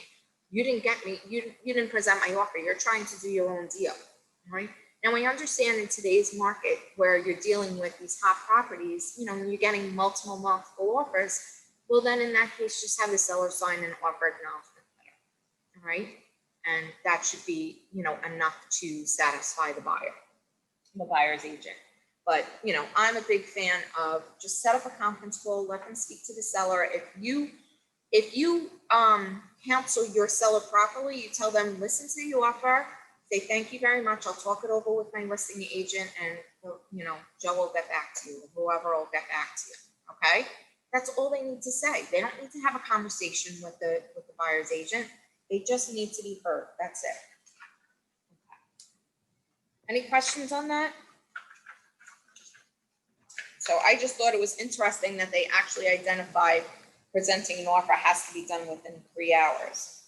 you didn't get me, you didn't present my offer. You're trying to do your own deal, right? Now, I understand in today's market where you're dealing with these hot properties, when you're getting multiple offers, well, then in that case, just have the seller sign an offer acknowledgement letter, all right? And that should be, enough to satisfy the buyer's agent. But, I'm a big fan of just set up a conference call, let them speak to the seller. If you counsel your seller properly, you tell them, listen to the offer, say, thank you very much. I'll talk it over with my listing agent and, Joe will get back to you, whoever will get back to you. Okay. That's all they need to say. They don't need to have a conversation with the buyer's agent. They just need to be heard. That's it. Okay. Any questions on that? So I just thought it was interesting that they actually identified presenting an offer has to be done within 3 hours.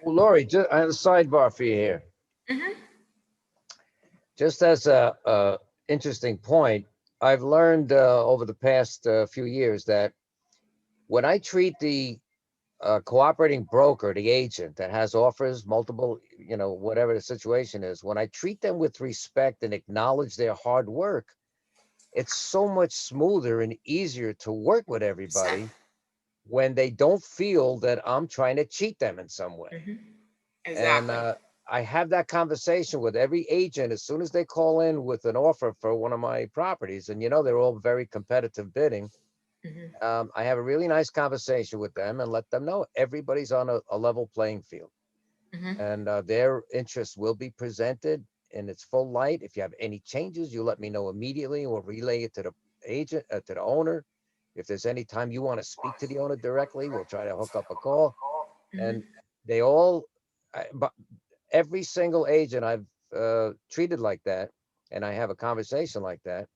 Well, Lori, I have a sidebar for you here. Mhm. Just as a interesting point, I've learned over the past few years that when I treat the cooperating broker, the agent that has offers, multiple, whatever the situation is, when I treat them with respect and acknowledge their hard work, it's so much smoother and easier to work with everybody when they don't feel that I'm trying to cheat them in some way. Mhm. And exactly. I have that conversation with every agent as soon as they call in with an offer for one of my properties, and they're all very competitive bidding. Mhm. I have a really nice conversation with them and let them know everybody's on a level playing field, Mhm. and their interests will be presented in its full light. If you have any changes, you let me know immediately, or relay it to the agent, to the owner. If there's any time you want to speak to the owner directly, we'll try to hook up a call. Mhm. And they all, but every single agent I've treated like that, and I have a conversation like that,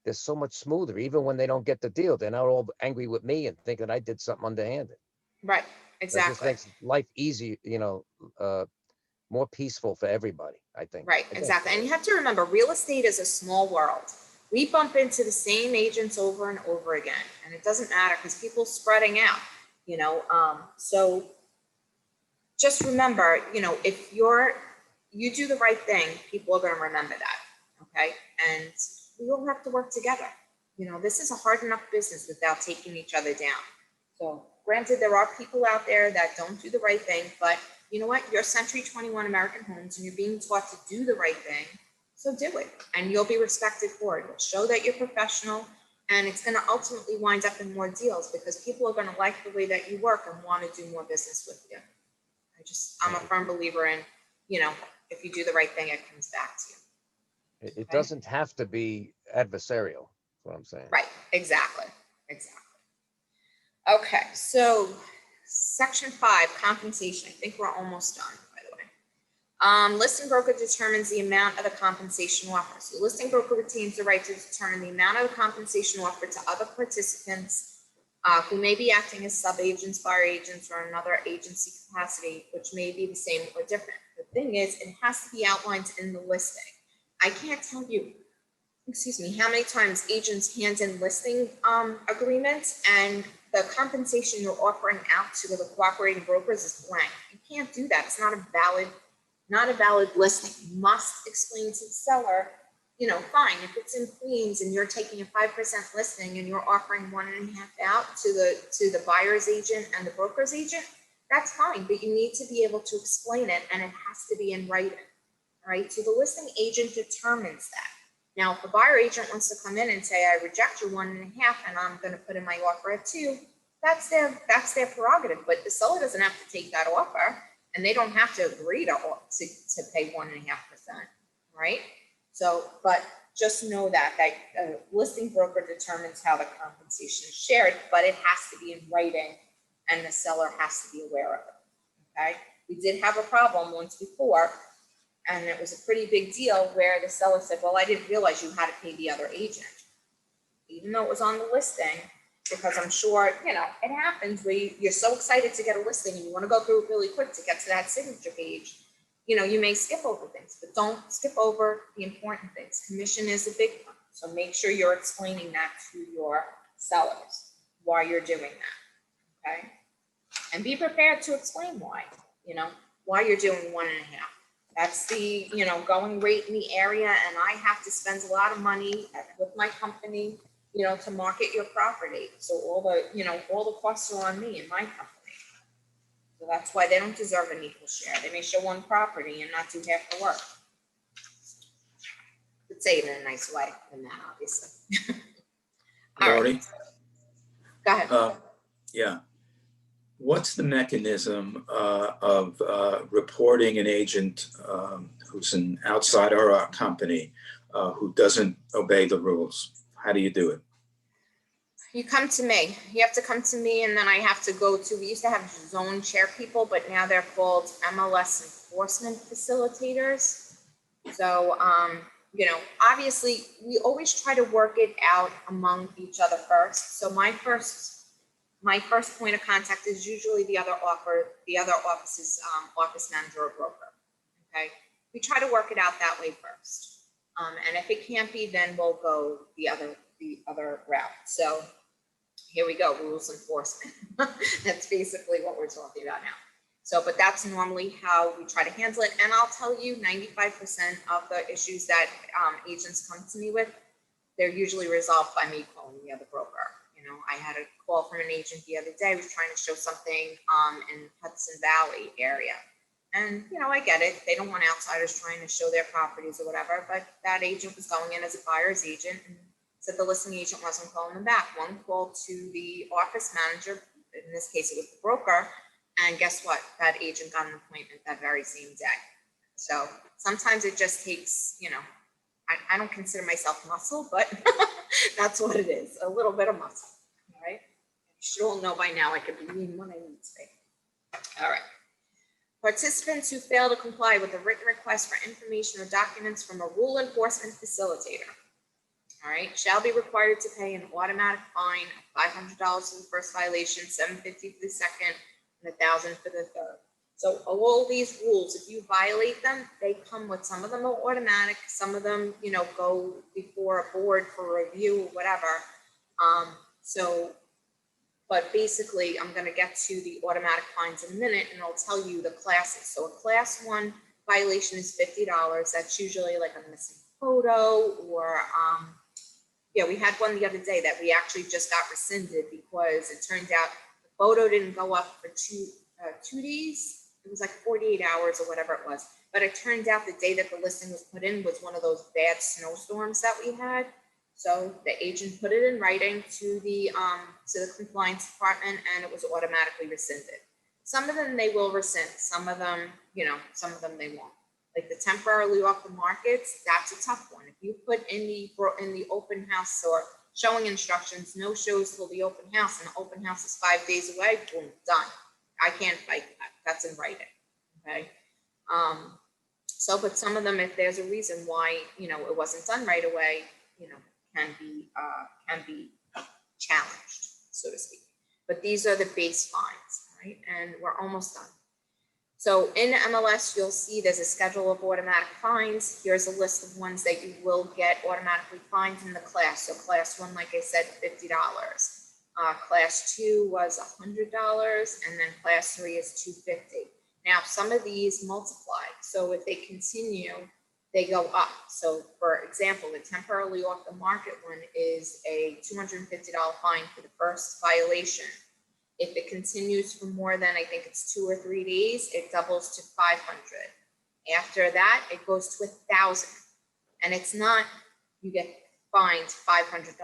they're so much smoother. Even when they don't get the deal, they're not all angry with me and think that I did something underhanded. Right, It just exactly. makes life easy, more peaceful for everybody, I think. Right, exactly. And you have to remember, real estate is a small world. We bump into the same agents over and over again, and it doesn't matter because people spreading out, so just remember, if you do the right thing, people are going to remember that. Okay. And we all have to work together. This is a hard enough business without taking each other down. So granted, there are people out there that don't do the right thing, but you know what? You're Century 21 American Homes and you're being taught to do the right thing. So do it and you'll be respected for it. It'll show that you're professional, and it's going to ultimately wind up in more deals because people are going to like the way that you work and want to do more business with you. I'm a firm believer in, if you do the right thing, it comes back to you. It Okay? doesn't have to be adversarial. That's what I'm saying. Right, exactly, exactly. Okay, so section 5, compensation. I think we're almost done, by the way. Listing broker determines the amount of the compensation offer. So the listing broker retains the right to determine the amount of the compensation offered to other participants who may be acting as sub-agents, bar agents, or another agency capacity, which may be the same or different. The thing is, it has to be outlined in the listing. I can't tell you, how many times agents hand in listing agreements and the compensation you're offering out to the cooperating brokers is blank. You can't do that. It's not a valid listing. You must explain to the seller, fine, if it's in Queens and you're taking a 5% listing and you're offering 1.5 out to the buyer's agent and the broker's agent, that's fine, but you need to be able to explain it, and it has to be in writing. All right, so the listing agent determines that. Now, if the buyer agent wants to come in and say, I reject your 1.5 and I'm going to put in my offer at 2, that's their prerogative, but the seller doesn't have to take that offer, and they don't have to agree to pay 1.5%, right? So, but just know that listing broker determines how the compensation is shared, but it has to be in writing, and the seller has to be aware of it. Okay, we did have a problem once before, and it was a pretty big deal where the seller said, well, I didn't realize you had to pay the other agent, even though it was on the listing, because I'm sure, it happens where you're so excited to get a listing and you want to go through it really quick to get to that signature page. You may skip over things, but don't skip over the important things. Commission is a big one. So make sure you're explaining that to your sellers why you're doing that. Okay. And be prepared to explain why you're doing 1.5. That's the, going rate in the area. And I have to spend a lot of money with my company, to market your property. So all the costs are on me and my company. So that's why they don't deserve an equal share. They may show one property and not do half the work. Could say it in a nice way than that, obviously. All right. Lori, Go ahead. yeah. What's the mechanism of reporting an agent who's an outsider or a company who doesn't obey the rules? How do you do it? You come to me. You have to come to me, and then I have to go to, we used to have zone chair people, but now they're called MLS enforcement facilitators. So, obviously we always try to work it out among each other first. So my first point of contact is usually the other office's office manager or broker. Okay. We try to work it out that way first. And if it can't be, then we'll go the other route. So here we go, rules enforcement. That's basically what we're talking about now. So, but that's normally how we try to handle it. And I'll tell you, 95% of the issues that agents come to me with, they're usually resolved by me calling the other broker. I had a call from an agent the other day who was trying to show something in Hudson Valley area. And, you know, I get it. They don't want outsiders trying to show their properties or whatever, but that agent was going in as a buyer's agent and said the listing agent wasn't calling them back. One called to the office manager, in this case it was the broker, and guess what? That agent got an appointment that very same day. So sometimes it just takes, you know, I don't consider myself muscle, but that's what it is, a little bit of muscle, all right? You should all know by now I could be mean when I need to be. All right. Participants who fail to comply with a written request for information or documents from a rule enforcement facilitator, all right, shall be required to pay an automatic fine of $500 for the first violation, $750 for the second, and $1,000 for the third. So all these rules, if you violate them, they come with, some of them are automatic, some of them, you know, go before a board for review or whatever. But basically, I'm going to get to the automatic fines in a minute, and I'll tell you the classes. So a class 1 violation is $50. That's usually like a missing photo, or yeah, we had one the other day that we actually just got rescinded because it turned out the photo didn't go up for two days. It was like 48 hours or whatever it was. But it turned out the day that the listing was put in was one of those bad snowstorms that we had. So the agent put it in writing to the compliance department, and it was automatically rescinded. Some of them they will rescind, some of them, you know, some of them they won't. Like the temporarily off the markets, that's a tough one. If you put in the open house or showing instructions, no shows till the open house, and the open house is 5 days away, boom, done. I can't fight that. That's in writing. Okay. So, but some of them, if there's a reason why, you know, it wasn't done right away, you know, can be challenged, so to speak. But these are the base fines, right? And we're almost done. So in MLS, you'll see there's a schedule of automatic fines. Here's a list of ones that you will get automatically fined in the class. So class 1, like I said, $50. Class 2 was $100, and then class 3 is $250. Now, some of these multiply. So if they continue, they go up. So for example, the temporarily off the market one is a $250 fine for the first violation. If it continues for more than, I think it's 2 or 3 days, it doubles to $500. After that, it goes to $1,000. And it's not, you get fined $500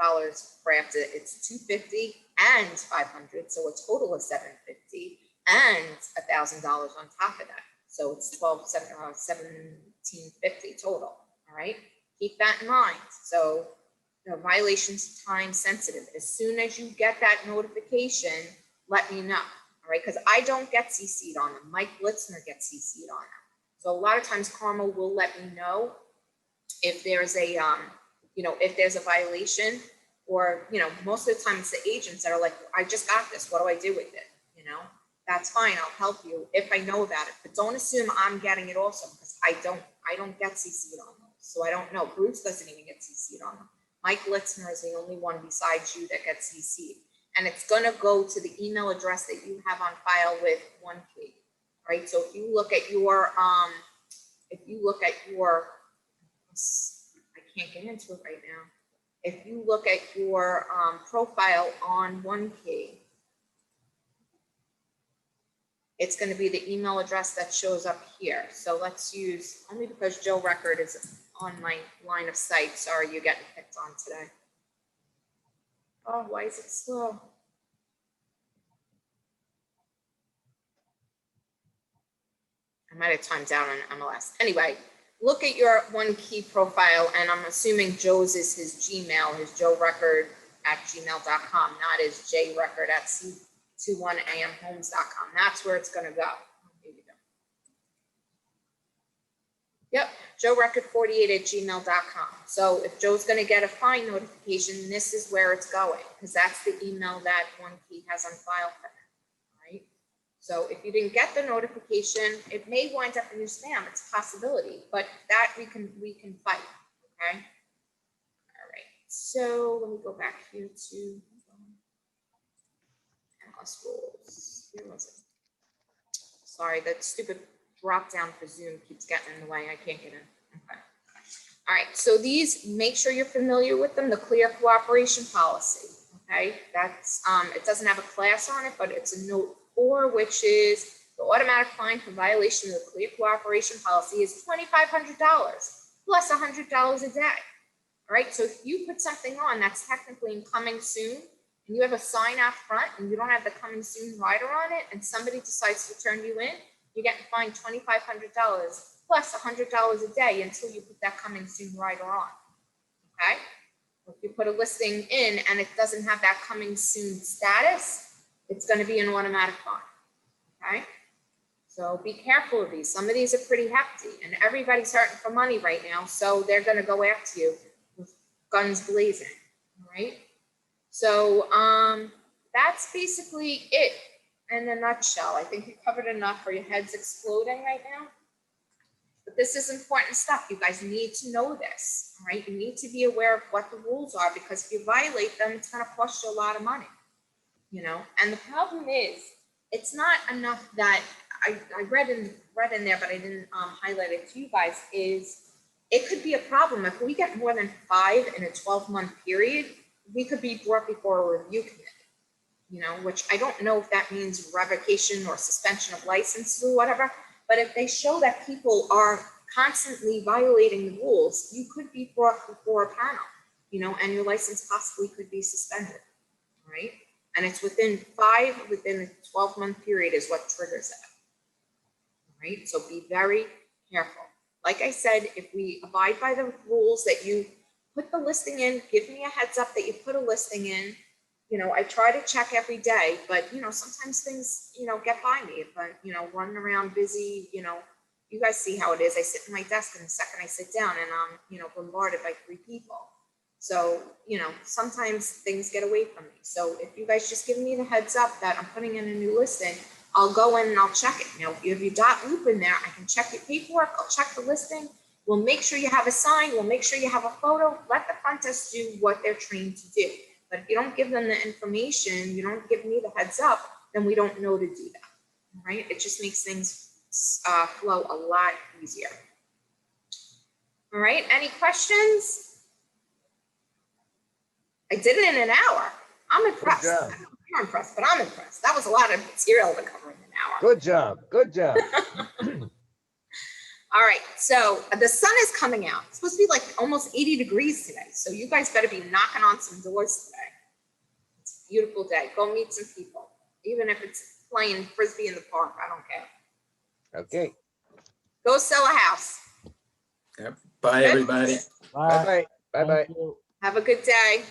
for after, it's $250 and $500. So a total of $750 and $1,000 on top of that. So it's $1,750 total. All right. Keep that in mind. So the violation's time sensitive. As soon as you get that notification, let me know. All right. Because I don't get CC'd on them. Mike Blitzner gets CC'd on them. So a lot of times Karma will let me know if there's a, you know, if there's a violation, or, you know, most of the time it's the agents that are like, I just got this. What do I do with it? You know, that's fine. I'll help you if I know about it, but don't assume I'm getting it also, because I don't get CC'd on those. So I don't know. Bruce doesn't even get CC'd on them. Mike Litzner is the only one besides you that gets CC'd. And it's going to go to the email address that you have on file with OneKey, right? So if you look at your, I can't get into it right now. If you look at your profile on OneKey, it's going to be the email address that shows up here. So let's use, only because Joe Record is on my line of sight. Sorry, you're getting picked on today. Oh, why is it slow? I might have timed out on MLS. Anyway, look at your OneKey profile, and I'm assuming Joe's is his Gmail, his joerecord@gmail.com, not his jrecord@c21amhomes.com. That's where it's going to go. Here you go. Yep, joerecord48@gmail.com. So if Joe's going to get a fine notification, this is where it's going, because that's the email that OneKey has on file for him, right? So if you didn't get the notification, it may wind up in your spam. It's a possibility, but that we can fight, okay? All right, so let me go back here to MLS rules. Here was it? Sorry, that stupid drop down for Zoom keeps getting in the way. I can't get in. Okay. All right, so these, make sure you're familiar with them. The clear cooperation policy, okay? That's, it doesn't have a class on it, but it's a note 4, which is The automatic fine for violation of the clear cooperation policy is $2,500 plus $100 a day. All right, so if you put something on that's technically in coming soon, and you have a sign out front and you don't have the coming soon rider on it, and somebody decides to turn you in, you're getting fined $2,500 plus $100 a day until you put that coming soon rider on. Okay? If you put a listing in and it doesn't have that coming soon status, it's going to be an automatic fine. Okay? So be careful of these. Some of these are pretty hefty, and everybody's hurting for money right now, so they're going to go after you with guns blazing. All right? So that's basically it in a nutshell. I think you covered enough for your heads exploding right now. But this is important stuff. You guys need to know this, all right? You need to be aware of what the rules are, because if you violate them, it's going to cost you a lot of money, you know? And the problem is, it's not enough that I read in there, but I didn't highlight it to you guys, is it could be a problem if we get more than 5 in a 12-month period. We could be brought before a review committee, you know, which I don't know if that means revocation or suspension of license or whatever. But if they show that people are constantly violating the rules, you could be brought before a panel, you know, and your license possibly could be suspended, right? And it's within a 12-month period is what triggers it, right? So be very careful. Like I said, if we abide by the rules that you put the listing in, give me a heads up that you put a listing in. You know, I try to check every day, but, you know, sometimes things, you know, get by me. If I'm, you know, running around busy, you know, you guys see how it is. I sit at my desk, and the second I sit down, and I'm, you know, bombarded by 3 people. So, you know, sometimes things get away from me. So if you guys just give me the heads up that I'm putting in a new listing, I'll go in and I'll check it. You know, if you dot loop in there, I can check your paperwork. I'll check the listing. We'll make sure you have a sign. We'll make sure you have a photo. Let the front desk do what they're trained to do. But if you don't give them the information, you don't give me the heads up, then we don't know to do that. All right? It just makes things flow a lot easier. All right, any questions? I did it in an hour. I'm impressed. Good job. You're impressed, but I'm impressed. That was a lot of material to cover in an hour. Good job. Good job. All right, so the sun is coming out. It's supposed to be like almost 80 degrees today. So you guys better be knocking on some doors today. It's a beautiful day. Go meet some people. Even if it's playing Frisbee in the park, I don't care. Okay. Go sell a house. Yep. Bye, everybody. Bye-bye. Bye-bye. Have a good day.